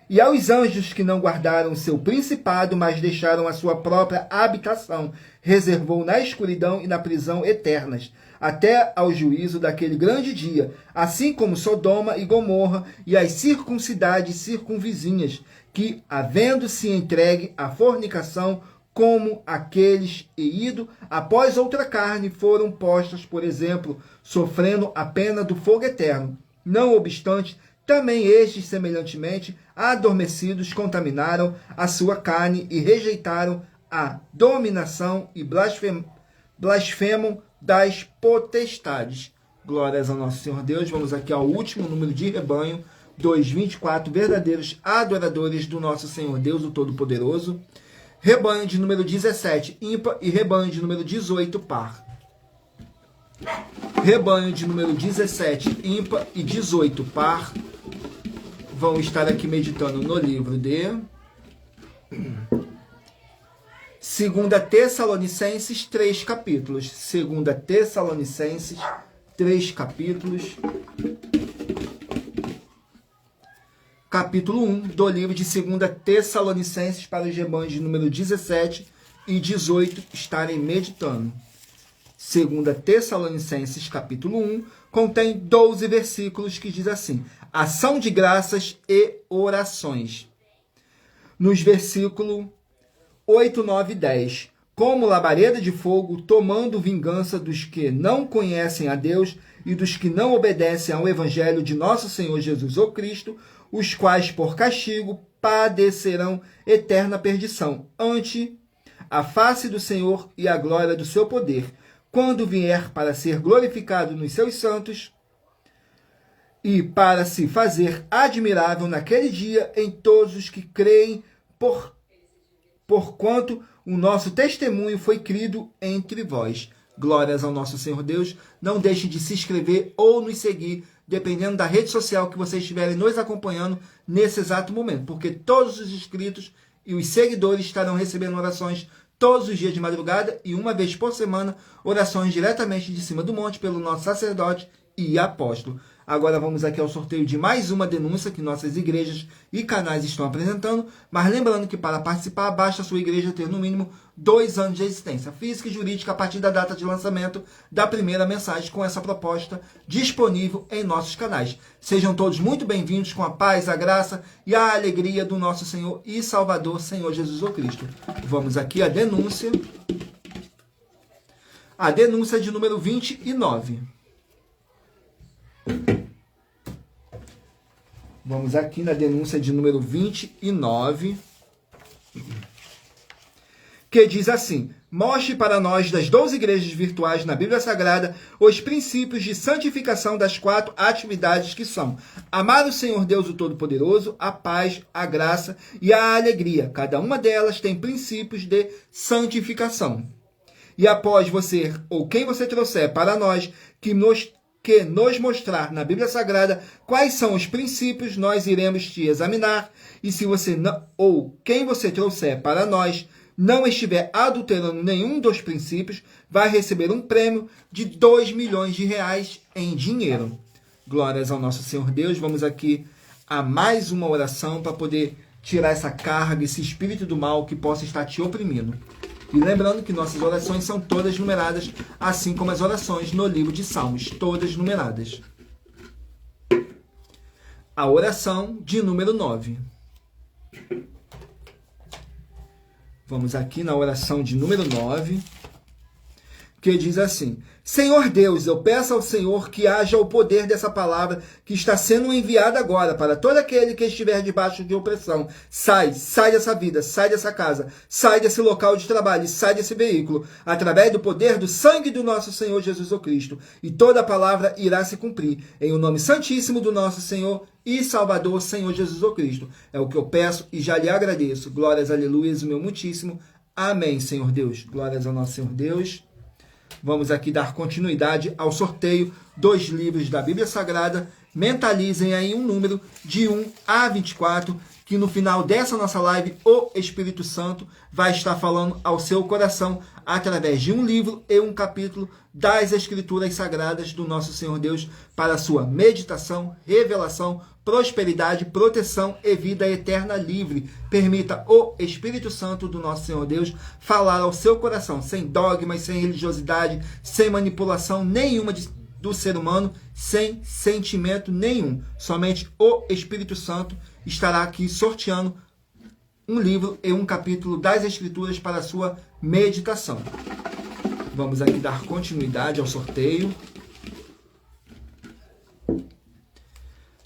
S1: E aos anjos que não guardaram seu principado, mas deixaram a sua própria habitação, reservou na escuridão e na prisão eternas, até ao juízo daquele grande dia, assim como Sodoma e Gomorra e as circuncidades circunvizinhas, que, havendo-se entregue à fornicação, como aqueles e ido após outra carne, foram postas, por exemplo, sofrendo a pena do fogo eterno. Não obstante, também estes, semelhantemente, adormecidos, contaminaram a sua carne e rejeitaram a dominação e blasfemam das potestades. Glórias ao nosso Senhor Deus. Vamos aqui ao último número de rebanho, 224 verdadeiros adoradores do nosso Senhor Deus, o Todo-Poderoso. Rebanho de número 17, ímpar, e rebanho de número 18, par. Rebanho de número 17, ímpar, e 18, par. Vão estar aqui meditando no livro de 2 Tessalonicenses, 3 capítulos. 2 Tessalonicenses, 3 capítulos. Capítulo 1 do livro de 2 Tessalonicenses, para os rebanhos de número 17 e 18 estarem meditando. 2 Tessalonicenses, capítulo 1, contém 12 versículos, que diz assim, ação de graças e orações. Nos versículos 8, 9 e 10, como labareda de fogo, tomando vingança dos que não conhecem a Deus e dos que não obedecem ao evangelho de nosso Senhor Jesus o Cristo, os quais por castigo padecerão eterna perdição, ante a face do Senhor e a glória do seu poder, quando vier para ser glorificado nos seus santos e para se fazer admirável naquele dia em todos os que creem, porquanto o nosso testemunho foi crido entre vós. Glórias ao nosso Senhor Deus. Não deixe de se inscrever ou nos seguir, dependendo da rede social que vocês estiverem nos acompanhando nesse exato momento, porque todos os inscritos e os seguidores estarão recebendo orações todos os dias de madrugada e uma vez por semana, orações diretamente de cima do monte pelo nosso sacerdote e apóstolo. Agora vamos aqui ao sorteio de mais uma denúncia que nossas igrejas e canais estão apresentando, mas lembrando que para participar basta a sua igreja ter no mínimo 2 anos de existência física e jurídica a partir da data de lançamento da primeira mensagem com essa proposta disponível em nossos canais. Sejam todos muito bem-vindos com a paz, a graça e a alegria do nosso Senhor e Salvador, Senhor Jesus Cristo. Vamos aqui à denúncia. A denúncia de número 29. Vamos aqui na denúncia de número 29, que diz assim: mostre para nós das 12 igrejas virtuais na Bíblia Sagrada os princípios de santificação das 4 atividades que são amar o Senhor Deus o Todo-Poderoso, a paz, a graça e a alegria. Cada uma delas tem princípios de santificação. E após você, ou quem você trouxer para nós, que nos mostrar na Bíblia Sagrada quais são os princípios, nós iremos te examinar. E se você não, ou quem você trouxer para nós não estiver adulterando nenhum dos princípios, vai receber um prêmio de 2 milhões de reais em dinheiro. Glórias ao nosso Senhor Deus. Vamos aqui a mais uma oração para poder tirar essa carga, esse espírito do mal que possa estar te oprimindo. E lembrando que nossas orações são todas numeradas, assim como as orações no livro de Salmos, todas numeradas. A oração de número 9. Vamos aqui na oração de número 9, que diz assim: Senhor Deus, eu peço ao Senhor que haja o poder dessa palavra que está sendo enviada agora para todo aquele que estiver debaixo de opressão. Sai dessa vida, sai dessa casa, sai desse local de trabalho, sai desse veículo, através do poder do sangue do nosso Senhor Jesus Cristo. E toda a palavra irá se cumprir, em o nome santíssimo do nosso Senhor e Salvador, Senhor Jesus Cristo. É o que eu peço e já lhe agradeço. Glórias, aleluias, o meu muitíssimo. Amém, Senhor Deus. Glórias ao nosso Senhor Deus. Vamos aqui dar continuidade ao sorteio dos livros da Bíblia Sagrada. Mentalizem aí um número de 1 a 24, que no final dessa nossa live, o Espírito Santo vai estar falando ao seu coração através de um livro e um capítulo das Escrituras Sagradas do nosso Senhor Deus para a sua meditação, revelação, prosperidade, proteção e vida eterna livre. Permita o Espírito Santo do nosso Senhor Deus falar ao seu coração, sem dogmas, sem religiosidade, sem manipulação nenhuma do ser humano, sem sentimento nenhum. Somente o Espírito Santo estará aqui sorteando um livro e um capítulo das Escrituras para a sua meditação. Vamos aqui dar continuidade ao sorteio.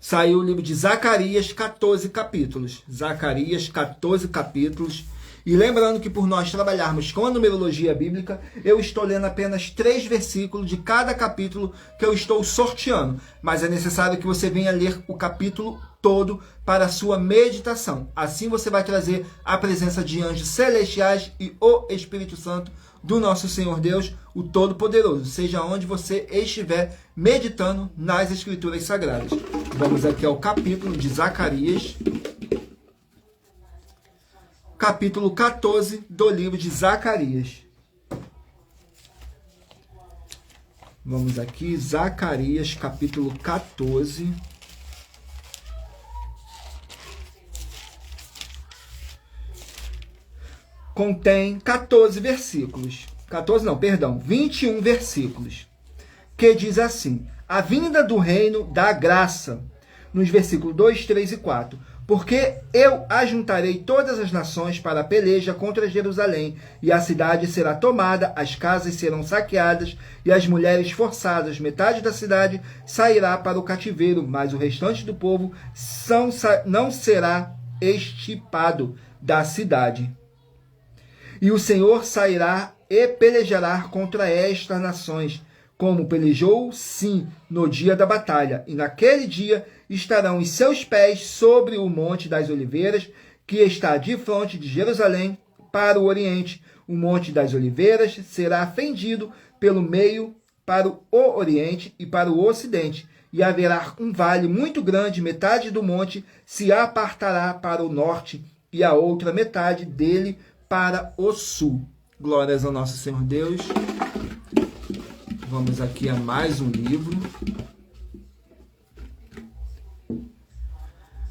S1: Saiu o livro de Zacarias, 14 capítulos. Zacarias, 14 capítulos. E lembrando que por nós trabalharmos com a numerologia bíblica, eu estou lendo apenas 3 versículos de cada capítulo que eu estou sorteando. Mas é necessário que você venha ler o capítulo todo para a sua meditação. Assim você vai trazer a presença de anjos celestiais e o Espírito Santo do nosso Senhor Deus, o Todo-Poderoso, seja onde você estiver meditando nas Escrituras Sagradas. Vamos aqui ao capítulo de Zacarias, capítulo 14 do livro de Zacarias. Vamos aqui, Zacarias, capítulo 14. Contém 14 versículos. 21 versículos. Que diz assim: a vinda do reino da graça, nos versículos 2, 3 e 4. Porque eu ajuntarei todas as nações para a peleja contra Jerusalém, e a cidade será tomada, as casas serão saqueadas, e as mulheres forçadas. Metade da cidade sairá para o cativeiro, mas o restante do povo não será extirpado da cidade. E o Senhor sairá e pelejará contra estas nações, como pelejou, sim, no dia da batalha. E naquele dia estarão os seus pés sobre o Monte das Oliveiras, que está de frente de Jerusalém para o oriente. O Monte das Oliveiras será fendido pelo meio para o oriente e para o ocidente. E haverá um vale muito grande, metade do monte se apartará para o norte e a outra metade dele para o sul. Glórias ao nosso Senhor Deus. Vamos aqui a mais um livro.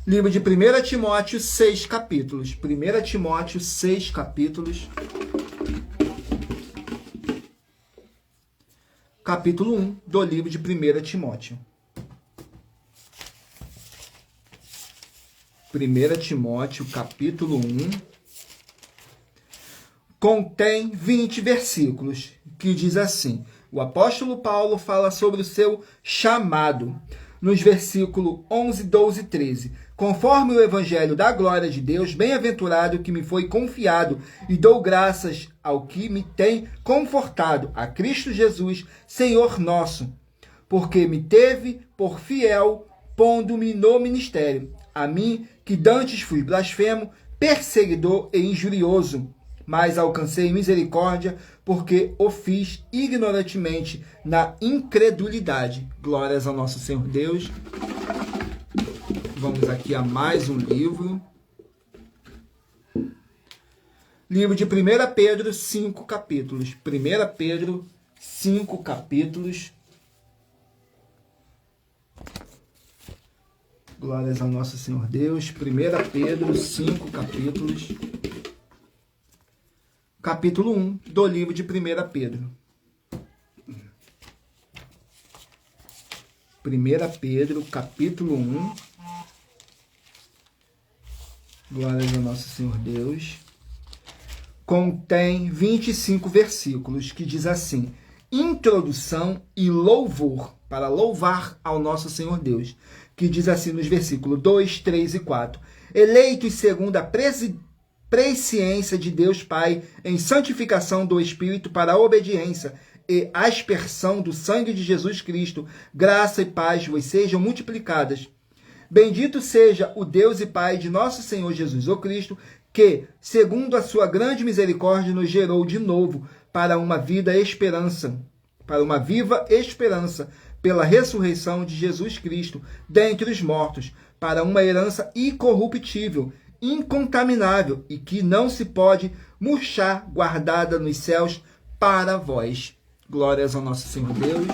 S1: Livro de 1 Timóteo, 6 capítulos. 1 Timóteo, 6 capítulos. Capítulo 1 do livro de 1 Timóteo. 1 Timóteo, capítulo 1, contém 20 versículos, que diz assim: o apóstolo Paulo fala sobre o seu chamado, nos versículos 11, 12 e 13. Conforme o evangelho da glória de Deus, bem-aventurado que me foi confiado, e dou graças ao que me tem confortado, a Cristo Jesus, Senhor nosso, porque me teve por fiel, pondo-me no ministério, a mim que dantes fui blasfemo, perseguidor e injurioso, mas alcancei misericórdia, porque o fiz ignorantemente na incredulidade. Glórias ao nosso Senhor Deus. Vamos aqui a mais um livro. Livro de 1 Pedro, 5 capítulos. 1 Pedro, 5 capítulos. Glórias ao nosso Senhor Deus. 1 Pedro, 5 capítulos. Capítulo 1 do livro de 1 Pedro. 1 Pedro, capítulo 1. Glórias ao nosso Senhor Deus. Contém 25 versículos, que diz assim: introdução e louvor, para louvar ao nosso Senhor Deus, que diz assim nos versículos 2, 3 e 4. Eleitos segundo a presciência de Deus Pai, em santificação do Espírito para a obediência e aspersão do sangue de Jesus Cristo, graça e paz vos sejam multiplicadas. Bendito seja o Deus e Pai de nosso Senhor Jesus o Cristo, que, segundo a sua grande misericórdia, nos gerou de novo para uma viva esperança, pela ressurreição de Jesus Cristo dentre os mortos, para uma herança incorruptível, incontaminável e que não se pode murchar, guardada nos céus para vós. Glórias ao nosso Senhor Deus.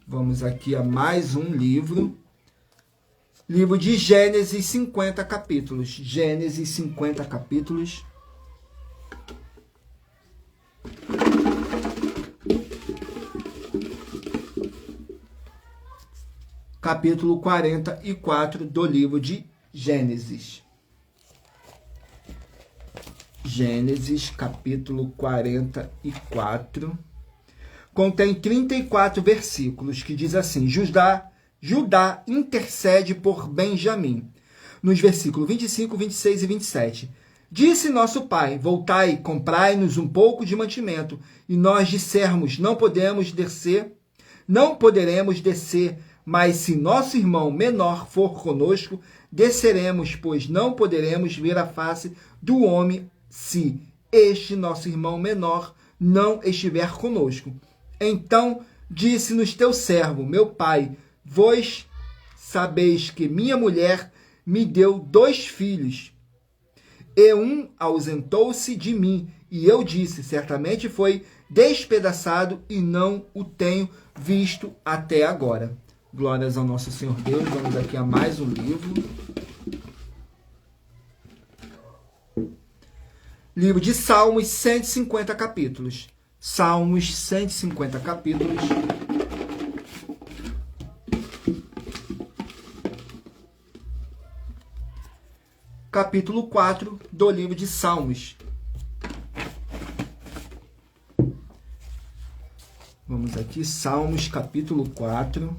S1: Vamos aqui a mais um livro. Livro de Gênesis, 50 capítulos. Gênesis, 50 capítulos. Capítulo 44 do livro de Gênesis. Gênesis, capítulo 44. Contém 34 versículos, que diz assim: Judá intercede por Benjamim. Nos versículos 25, 26 e 27. Disse nosso pai: voltai, comprai-nos um pouco de mantimento. E nós dissermos: não poderemos descer, mas se nosso irmão menor for conosco, desceremos, pois não poderemos ver a face do homem se este nosso irmão menor não estiver conosco. Então disse-nos teu servo, meu pai: vós sabeis que minha mulher me deu 2 filhos, e um ausentou-se de mim, e eu disse: certamente foi despedaçado, e não o tenho visto até agora. Glórias ao nosso Senhor Deus. Vamos aqui a mais um livro. Livro de Salmos, 150 capítulos. Salmos, 150 capítulos. Capítulo 4 do livro de Salmos. Vamos aqui, Salmos, capítulo 4.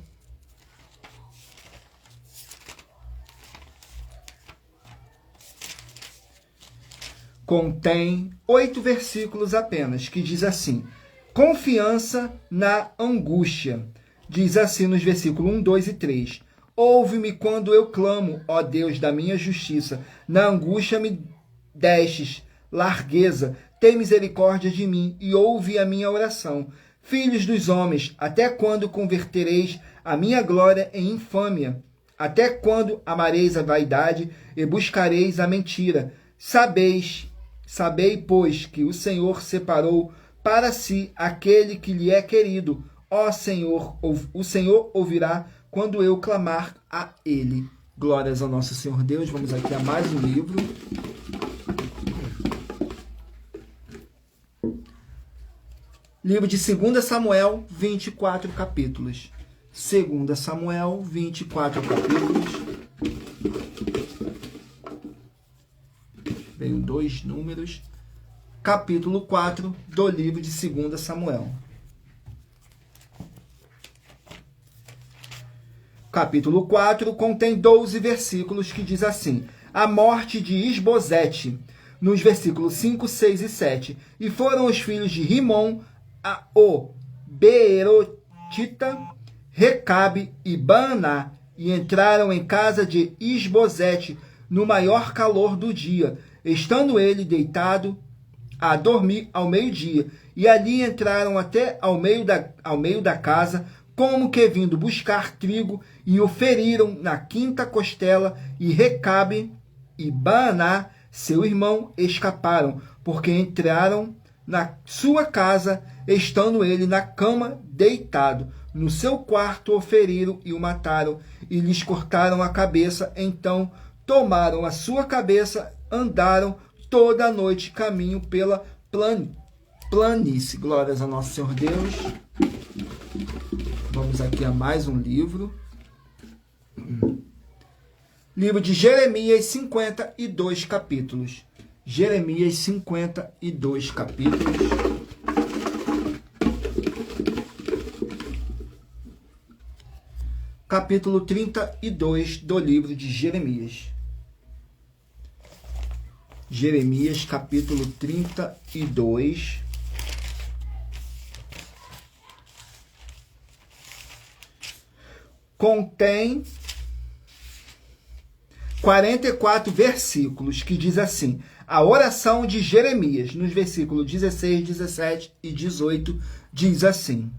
S1: Contém 8 versículos apenas, que diz assim: confiança na angústia. Diz assim nos versículos 1, 2 e 3. Ouve-me quando eu clamo, ó Deus da minha justiça. Na angústia me destes largueza. Tem misericórdia de mim e ouve a minha oração. Filhos dos homens, até quando convertereis a minha glória em infâmia? Até quando amareis a vaidade e buscareis a mentira? Sabei, pois, que o Senhor separou para si aquele que lhe é querido. Ó Senhor, o Senhor ouvirá quando eu clamar a Ele. Glórias ao nosso Senhor Deus. Vamos aqui a mais um livro. Livro de 2 Samuel, 24 capítulos. 2 Samuel, 24 capítulos. Veio 2 números. Capítulo 4 do livro de 2 Samuel. Capítulo 4 contém 12 versículos que diz assim: a morte de Isbosete, nos versículos 5, 6 e 7. E foram os filhos de Rimom, o Beerotita, Recabe e Baaná, e entraram em casa de Isbosete no maior calor do dia, estando ele deitado a dormir ao meio-dia. E ali entraram até ao meio da casa, como que vindo buscar trigo, e o feriram na quinta costela, e Recabe e Baaná, seu irmão, escaparam, porque entraram na sua casa, estando ele na cama deitado. No seu quarto o feriram e o mataram, e lhes cortaram a cabeça. Então tomaram a sua cabeça, andaram toda a noite caminho pela planície. Glórias ao nosso Senhor Deus. Vamos aqui a mais um livro. Livro de Jeremias, 52 capítulos. Jeremias, 52 capítulos. Capítulo 32 do livro de Jeremias. Jeremias, capítulo 32. Contém 44 versículos, que diz assim: a oração de Jeremias, nos versículos 16, 17 e 18, diz assim: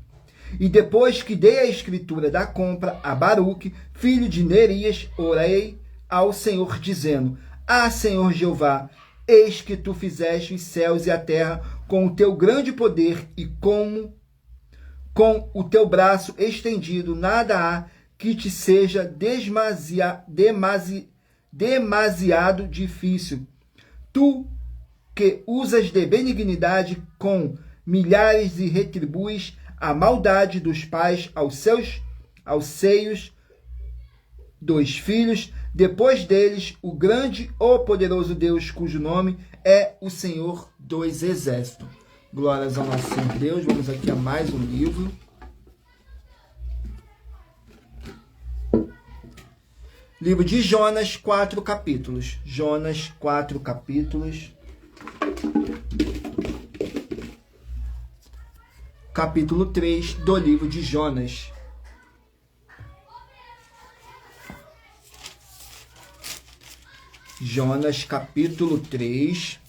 S1: e depois que dei a escritura da compra a Baruque, filho de Nerias, orei ao Senhor, dizendo: ah, Senhor Jeová, eis que tu fizeste os céus e a terra com o teu grande poder, e com o teu braço estendido, nada há que te seja demasiado difícil. Tu que usas de benignidade com milhares e retribuis a maldade dos pais aos seios dos filhos, depois deles, o grande, o poderoso Deus, cujo nome é o Senhor dos Exércitos. Glórias ao nosso Senhor Deus. Vamos aqui a mais um livro. Livro de Jonas, 4 capítulos. Jonas, 4 capítulos. Capítulo 3 do livro de Jonas. Jonas, capítulo 3.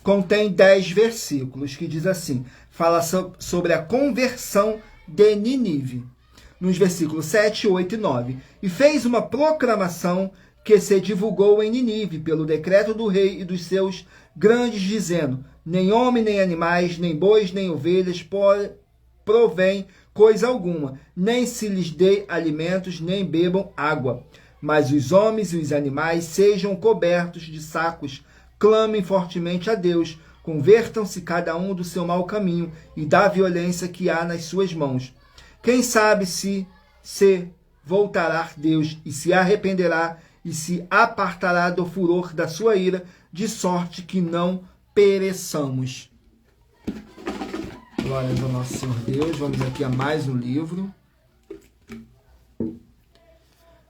S1: Contém 10 versículos, que diz assim: fala sobre a conversão de Nínive. Nos versículos 7, 8 e 9. E fez uma proclamação que se divulgou em Nínive pelo decreto do rei e dos seus grandes, dizendo: nem homem, nem animais, nem bois, nem ovelhas provém coisa alguma, nem se lhes dê alimentos, nem bebam água. Mas os homens e os animais sejam cobertos de sacos, clamem fortemente a Deus, convertam-se cada um do seu mau caminho e da violência que há nas suas mãos. Quem sabe se voltará Deus e se arrependerá e se apartará do furor da sua ira, de sorte que não pereçamos. Glórias ao nosso Senhor Deus. Vamos aqui a mais um livro.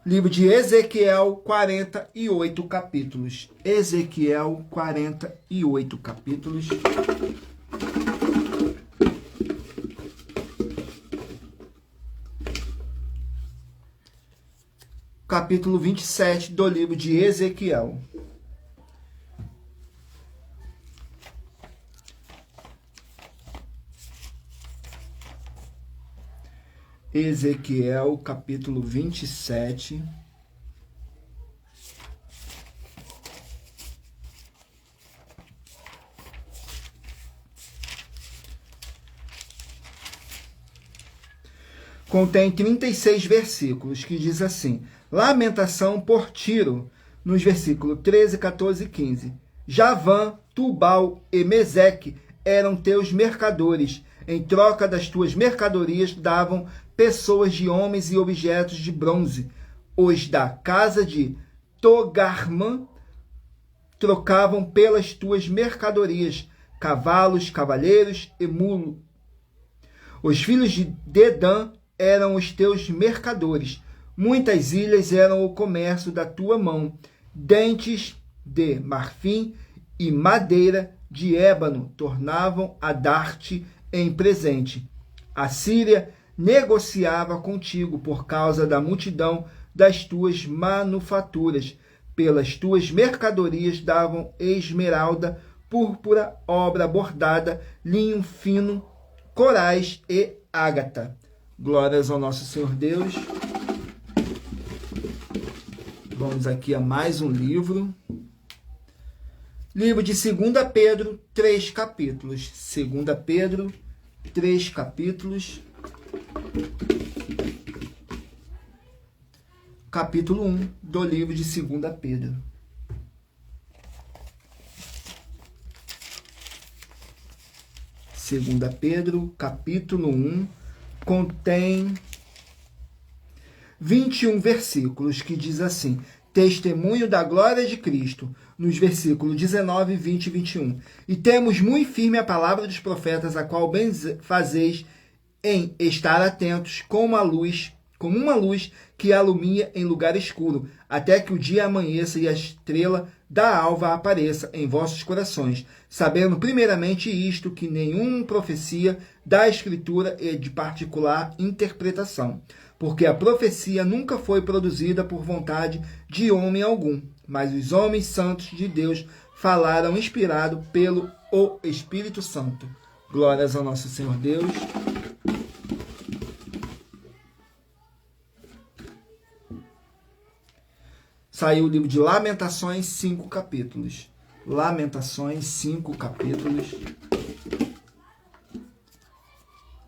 S1: Livro de Ezequiel, 48 capítulos. Ezequiel, 48 capítulos. Capítulo 27 do livro de Ezequiel. Ezequiel, capítulo 27. contém 36 versículos, que diz assim: Lamentação por Tiro, nos versículos 13, 14 e 15. Javã, Tubal e Meseque eram teus mercadores. Em troca das tuas mercadorias davam pessoas de homens e objetos de bronze. Os da casa de Togarmã trocavam pelas tuas mercadorias cavalos, cavaleiros e mulo. Os filhos de Dedã eram os teus mercadores. Muitas ilhas eram o comércio da tua mão. Dentes de marfim e madeira de ébano tornavam a dar-te em presente. A Síria negociava contigo por causa da multidão das tuas manufaturas. Pelas tuas mercadorias davam esmeralda, púrpura, obra bordada, linho fino, corais e ágata. Glórias ao nosso Senhor Deus. Vamos aqui a mais um livro. Livro de 2 Pedro, 3 capítulos. 2 Pedro, 3 capítulos. Capítulo 1 do livro de 2 Pedro. Segunda Pedro, capítulo 1, contém 21 versículos, que diz assim: Testemunho da glória de Cristo, nos versículos 19, 20 e 21. E temos muito firme a palavra dos profetas, a qual bem fazeis em estar atentos como uma luz que alumia em lugar escuro, até que o dia amanheça e a estrela da alva apareça em vossos corações, sabendo primeiramente isto, que nenhuma profecia da Escritura é de particular interpretação, porque a profecia nunca foi produzida por vontade de homem algum, mas os homens santos de Deus falaram inspirado pelo Espírito Santo. Glórias ao nosso Senhor Deus. Saiu o livro de Lamentações, 5 capítulos. Lamentações, 5 capítulos.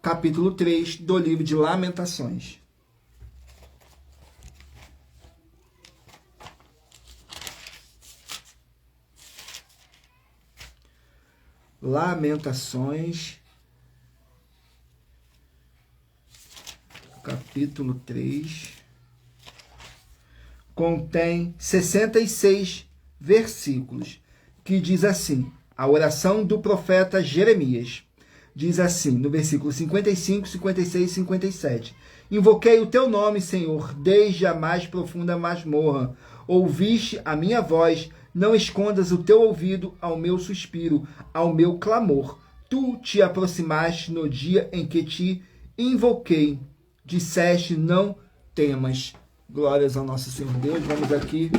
S1: Capítulo 3 do livro de Lamentações. Lamentações, capítulo 3. Contém 66 versículos, que diz assim: a oração do profeta Jeremias. Diz assim, no versículo 55, 56 e 57. Invoquei o teu nome, Senhor, desde a mais profunda masmorra. Ouviste a minha voz, não escondas o teu ouvido ao meu suspiro, ao meu clamor. Tu te aproximaste no dia em que te invoquei. Disseste, não temas. Glórias ao nosso Senhor Deus. Vamos aqui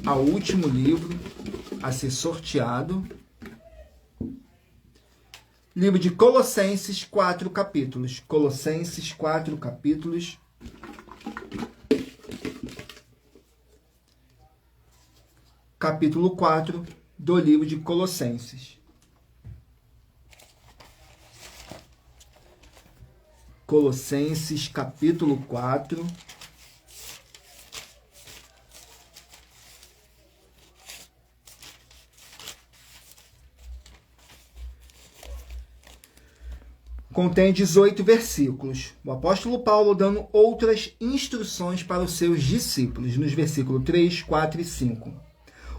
S1: ao último livro a ser sorteado. Livro de Colossenses, 4 capítulos. Colossenses, 4 capítulos. Capítulo 4 do livro de Colossenses. Colossenses, capítulo 4. Contém 18 versículos. O apóstolo Paulo dando outras instruções para os seus discípulos, nos versículos 3, 4 e 5.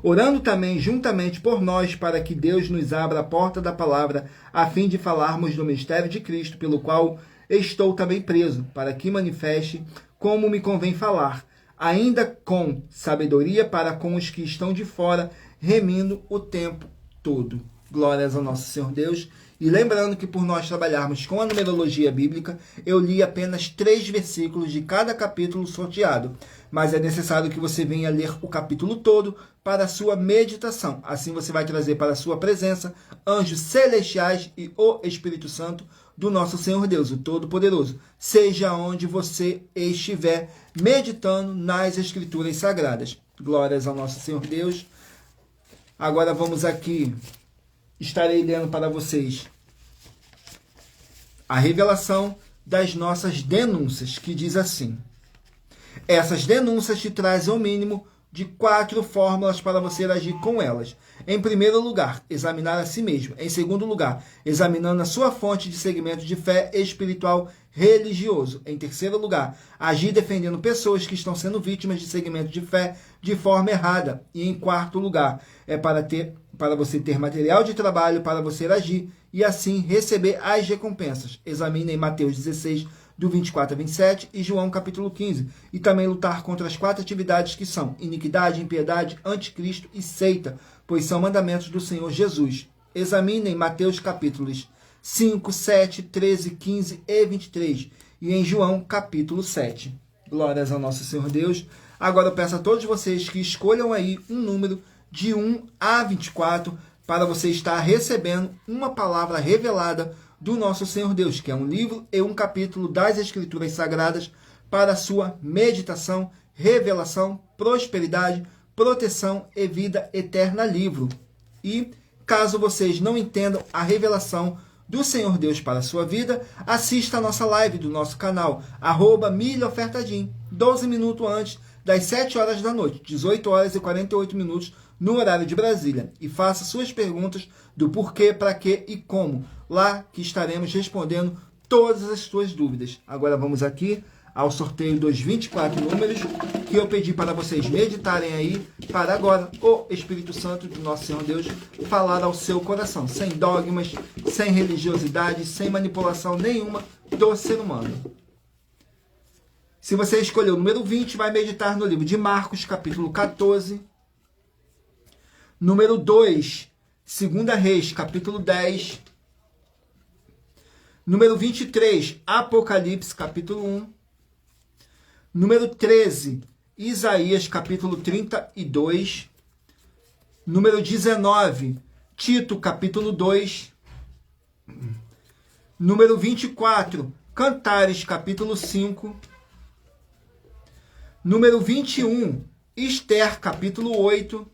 S1: Orando também juntamente por nós, para que Deus nos abra a porta da palavra, a fim de falarmos do mistério de Cristo, pelo qual estou também preso, para que manifeste como me convém falar, ainda com sabedoria para com os que estão de fora, remindo o tempo todo. Glórias ao nosso Senhor Deus. E lembrando que por nós trabalharmos com a numerologia bíblica, eu li apenas 3 versículos de cada capítulo sorteado. Mas é necessário que você venha ler o capítulo todo para a sua meditação. Assim você vai trazer para a sua presença anjos celestiais e o Espírito Santo do nosso Senhor Deus, o Todo-Poderoso. Seja onde você estiver meditando nas Escrituras Sagradas. Glórias ao nosso Senhor Deus. Agora vamos aqui. Estarei lendo para vocês a revelação das nossas denúncias, que diz assim: essas denúncias te trazem ao mínimo de 4 fórmulas para você agir com elas. Em primeiro lugar, examinar a si mesmo. Em segundo lugar, examinando a sua fonte de segmento de fé espiritual religioso. Em terceiro lugar, agir defendendo pessoas que estão sendo vítimas de segmento de fé de forma errada. E em quarto lugar, é para você ter material de trabalho para você agir e assim receber as recompensas. Examine em Mateus 16, do 24 a 27, e João capítulo 15. E também lutar contra as 4 atividades que são iniquidade, impiedade, anticristo e seita, pois são mandamentos do Senhor Jesus. Examine em Mateus capítulos 5, 7, 13, 15 e 23, e em João capítulo 7. Glórias ao nosso Senhor Deus. Agora eu peço a todos vocês que escolham aí um número de 1 a 24 para você estar recebendo uma palavra revelada do nosso Senhor Deus, que é um livro e um capítulo das Escrituras Sagradas para a sua meditação, revelação, prosperidade, proteção e vida eterna livro. E, caso vocês não entendam a revelação do Senhor Deus para a sua vida, assista a nossa live do nosso canal, @milhaofertadim, 12 minutos antes das 7 horas da noite, 18 horas e 48 minutos no horário de Brasília, e faça suas perguntas do porquê, para quê e como, lá que estaremos respondendo todas as suas dúvidas. Agora vamos aqui ao sorteio dos 24 números que eu pedi para vocês meditarem aí, para agora o Espírito Santo do nosso Senhor Deus falar ao seu coração, sem dogmas, sem religiosidade, sem manipulação nenhuma do ser humano. Se você escolher o número 20, vai meditar no livro de Marcos, capítulo 14. Número 2, 2 Reis, capítulo 10. Número 23, Apocalipse, capítulo 1. Número 13, Isaías, capítulo 32. Número 19, Tito, capítulo 2. Número 24, Cantares, capítulo 5. Número 21, Esther, capítulo 8.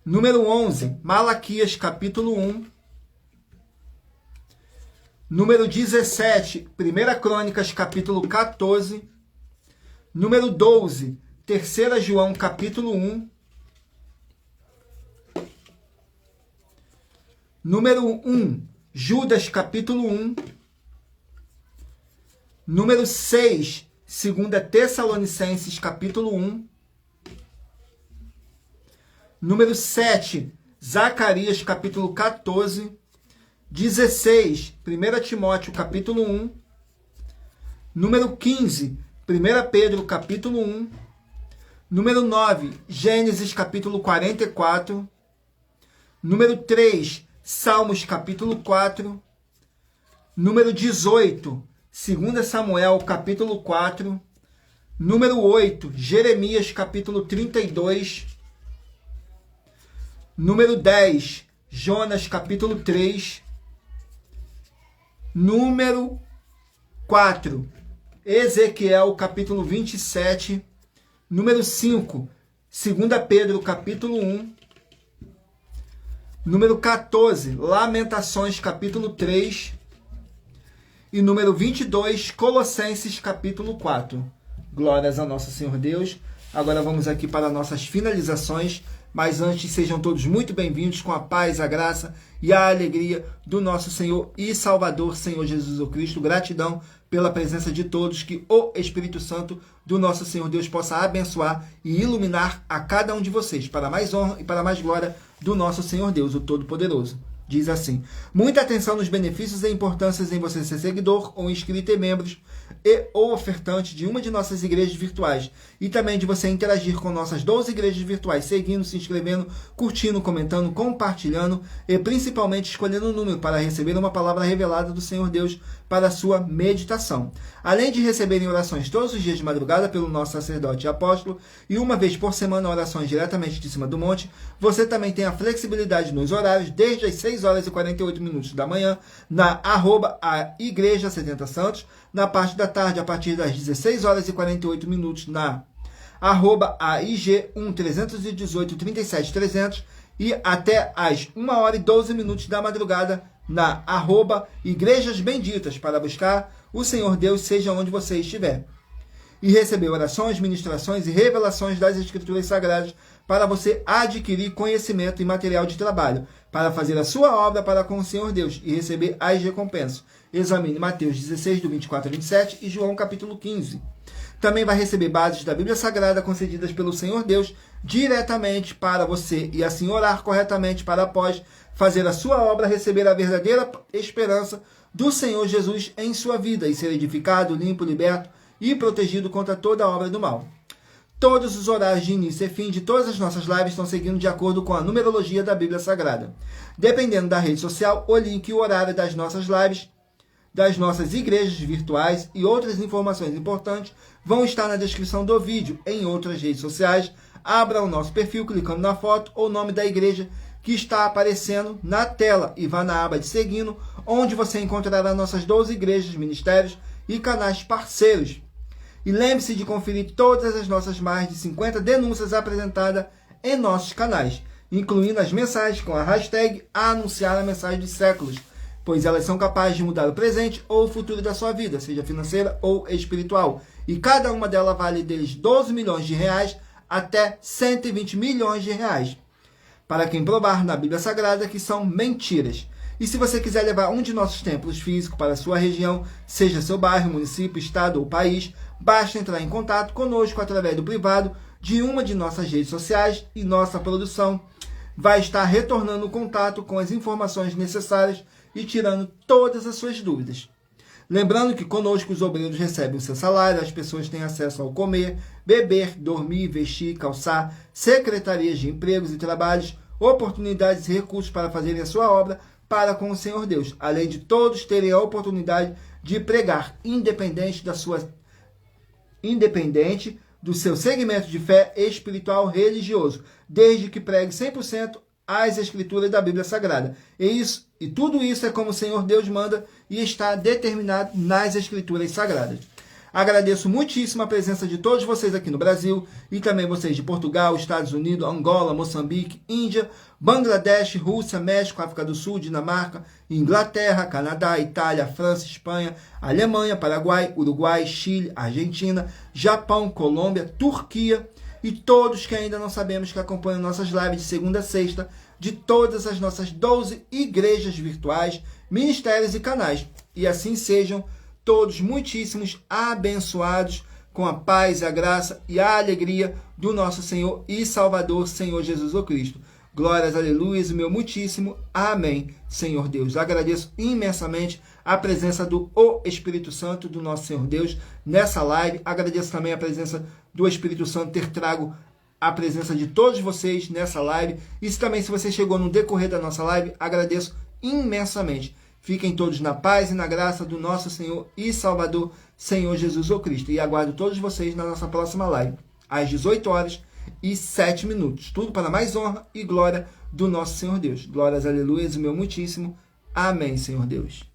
S1: Número 11, Malaquias, capítulo 1. Número 17, 1 Crônicas, capítulo 14. Número 12, 3 João, capítulo 1. Número 1, Judas, capítulo 1. Número 6, 2 Tessalonicenses, capítulo 1. Número 7, Zacarias, capítulo 14. 16, 1 Timóteo, capítulo 1. Número 15, 1 Pedro, capítulo 1. Número 9, Gênesis, capítulo 44. Número 3, Salmos, capítulo 4. Número 18, 2 Samuel, capítulo 4. Número 8, Jeremias, capítulo 32. Número 10, Jonas, capítulo 3. Número 4, Ezequiel, capítulo 27. Número 5, 2 Pedro, capítulo 1. Número 14, Lamentações, capítulo 3. E número 22, Colossenses, capítulo 4. Glórias a nosso Senhor Deus. Agora vamos aqui para nossas finalizações. Mas antes, sejam todos muito bem-vindos com a paz, a graça e a alegria do nosso Senhor e Salvador, Senhor Jesus Cristo. Gratidão pela presença de todos, que o Espírito Santo do nosso Senhor Deus possa abençoar e iluminar a cada um de vocês, para mais honra e para mais glória do nosso Senhor Deus, o Todo-Poderoso. Diz assim: muita atenção nos benefícios e importâncias em você ser seguidor ou inscrito em membros e ou ofertante de uma de nossas igrejas virtuais, e também de você interagir com nossas 12 igrejas virtuais, seguindo, se inscrevendo, curtindo, comentando, compartilhando e principalmente escolhendo um número para receber uma palavra revelada do Senhor Deus para a sua meditação. Além de receberem orações todos os dias de madrugada pelo nosso sacerdote e apóstolo, e uma vez por semana orações diretamente de cima do monte, você também tem a flexibilidade nos horários, desde as 6 horas e 48 minutos da manhã, na @a Igreja 70 Santos, na parte da tarde, a partir das 16 horas e 48 minutos, na @a IG 318 37 300, e até às 1 hora e 12 minutos da madrugada, na @Igrejas Benditas, para buscar o Senhor Deus seja onde você estiver. E receber orações, ministrações e revelações das Escrituras Sagradas para você adquirir conhecimento e material de trabalho, para fazer a sua obra para com o Senhor Deus e receber as recompensas. Examine Mateus 16, do 24 a 27 e João capítulo 15. Também vai receber bases da Bíblia Sagrada concedidas pelo Senhor Deus diretamente para você e assim orar corretamente para após fazer a sua obra, receber a verdadeira esperança do Senhor Jesus em sua vida e ser edificado, limpo, liberto e protegido contra toda a obra do mal. Todos os horários de início e fim de todas as nossas lives estão seguindo de acordo com a numerologia da Bíblia Sagrada. Dependendo da rede social, o link e o horário das nossas lives, das nossas igrejas virtuais e outras informações importantes vão estar na descrição do vídeo. Em outras redes sociais, abra o nosso perfil clicando na foto ou nome da igreja que está aparecendo na tela e vá na aba de seguindo, onde você encontrará nossas 12 igrejas, ministérios e canais parceiros. E lembre-se de conferir todas as nossas mais de 50 denúncias apresentadas em nossos canais, incluindo as mensagens com a hashtag Anunciar a Mensagem dos Séculos, pois elas são capazes de mudar o presente ou o futuro da sua vida, seja financeira ou espiritual. E cada uma delas vale deles 12 milhões de reais até 120 milhões de reais. Para quem provar na Bíblia Sagrada que são mentiras. E se você quiser levar um de nossos templos físicos para a sua região, seja seu bairro, município, estado ou país, basta entrar em contato conosco através do privado de uma de nossas redes sociais e nossa produção vai estar retornando o contato com as informações necessárias e tirando todas as suas dúvidas. Lembrando que conosco os obreiros recebem o seu salário, as pessoas têm acesso ao comer, beber, dormir, vestir, calçar, secretarias de empregos e trabalhos, oportunidades e recursos para fazerem a sua obra para com o Senhor Deus, além de todos terem a oportunidade de pregar, independente do seu segmento de fé espiritual religioso, desde que pregue 100% as Escrituras da Bíblia Sagrada. E tudo isso é como o Senhor Deus manda e está determinado nas Escrituras Sagradas. Agradeço muitíssimo a presença de todos vocês aqui no Brasil e também vocês de Portugal, Estados Unidos, Angola, Moçambique, Índia, Bangladesh, Rússia, México, África do Sul, Dinamarca, Inglaterra, Canadá, Itália, França, Espanha, Alemanha, Paraguai, Uruguai, Chile, Argentina, Japão, Colômbia, Turquia e todos que ainda não sabemos que acompanham nossas lives de segunda a sexta de todas as nossas 12 igrejas virtuais, ministérios e canais. E assim sejam todos muitíssimos abençoados com a paz, a graça e a alegria do nosso Senhor e Salvador, Senhor Jesus o Cristo. Glórias, aleluias, o meu muitíssimo amém. Senhor Deus, agradeço imensamente a presença do Espírito Santo, do nosso Senhor Deus, nessa live. Agradeço também a presença do Espírito Santo ter trago a presença de todos vocês nessa live. E também, se você chegou no decorrer da nossa live, agradeço imensamente. Fiquem todos na paz e na graça do nosso Senhor e Salvador, Senhor Jesus o Cristo. E aguardo todos vocês na nossa próxima live, às 18h07. Tudo para mais honra e glória do nosso Senhor Deus. Glórias, aleluias, o meu muitíssimo. Amém, Senhor Deus.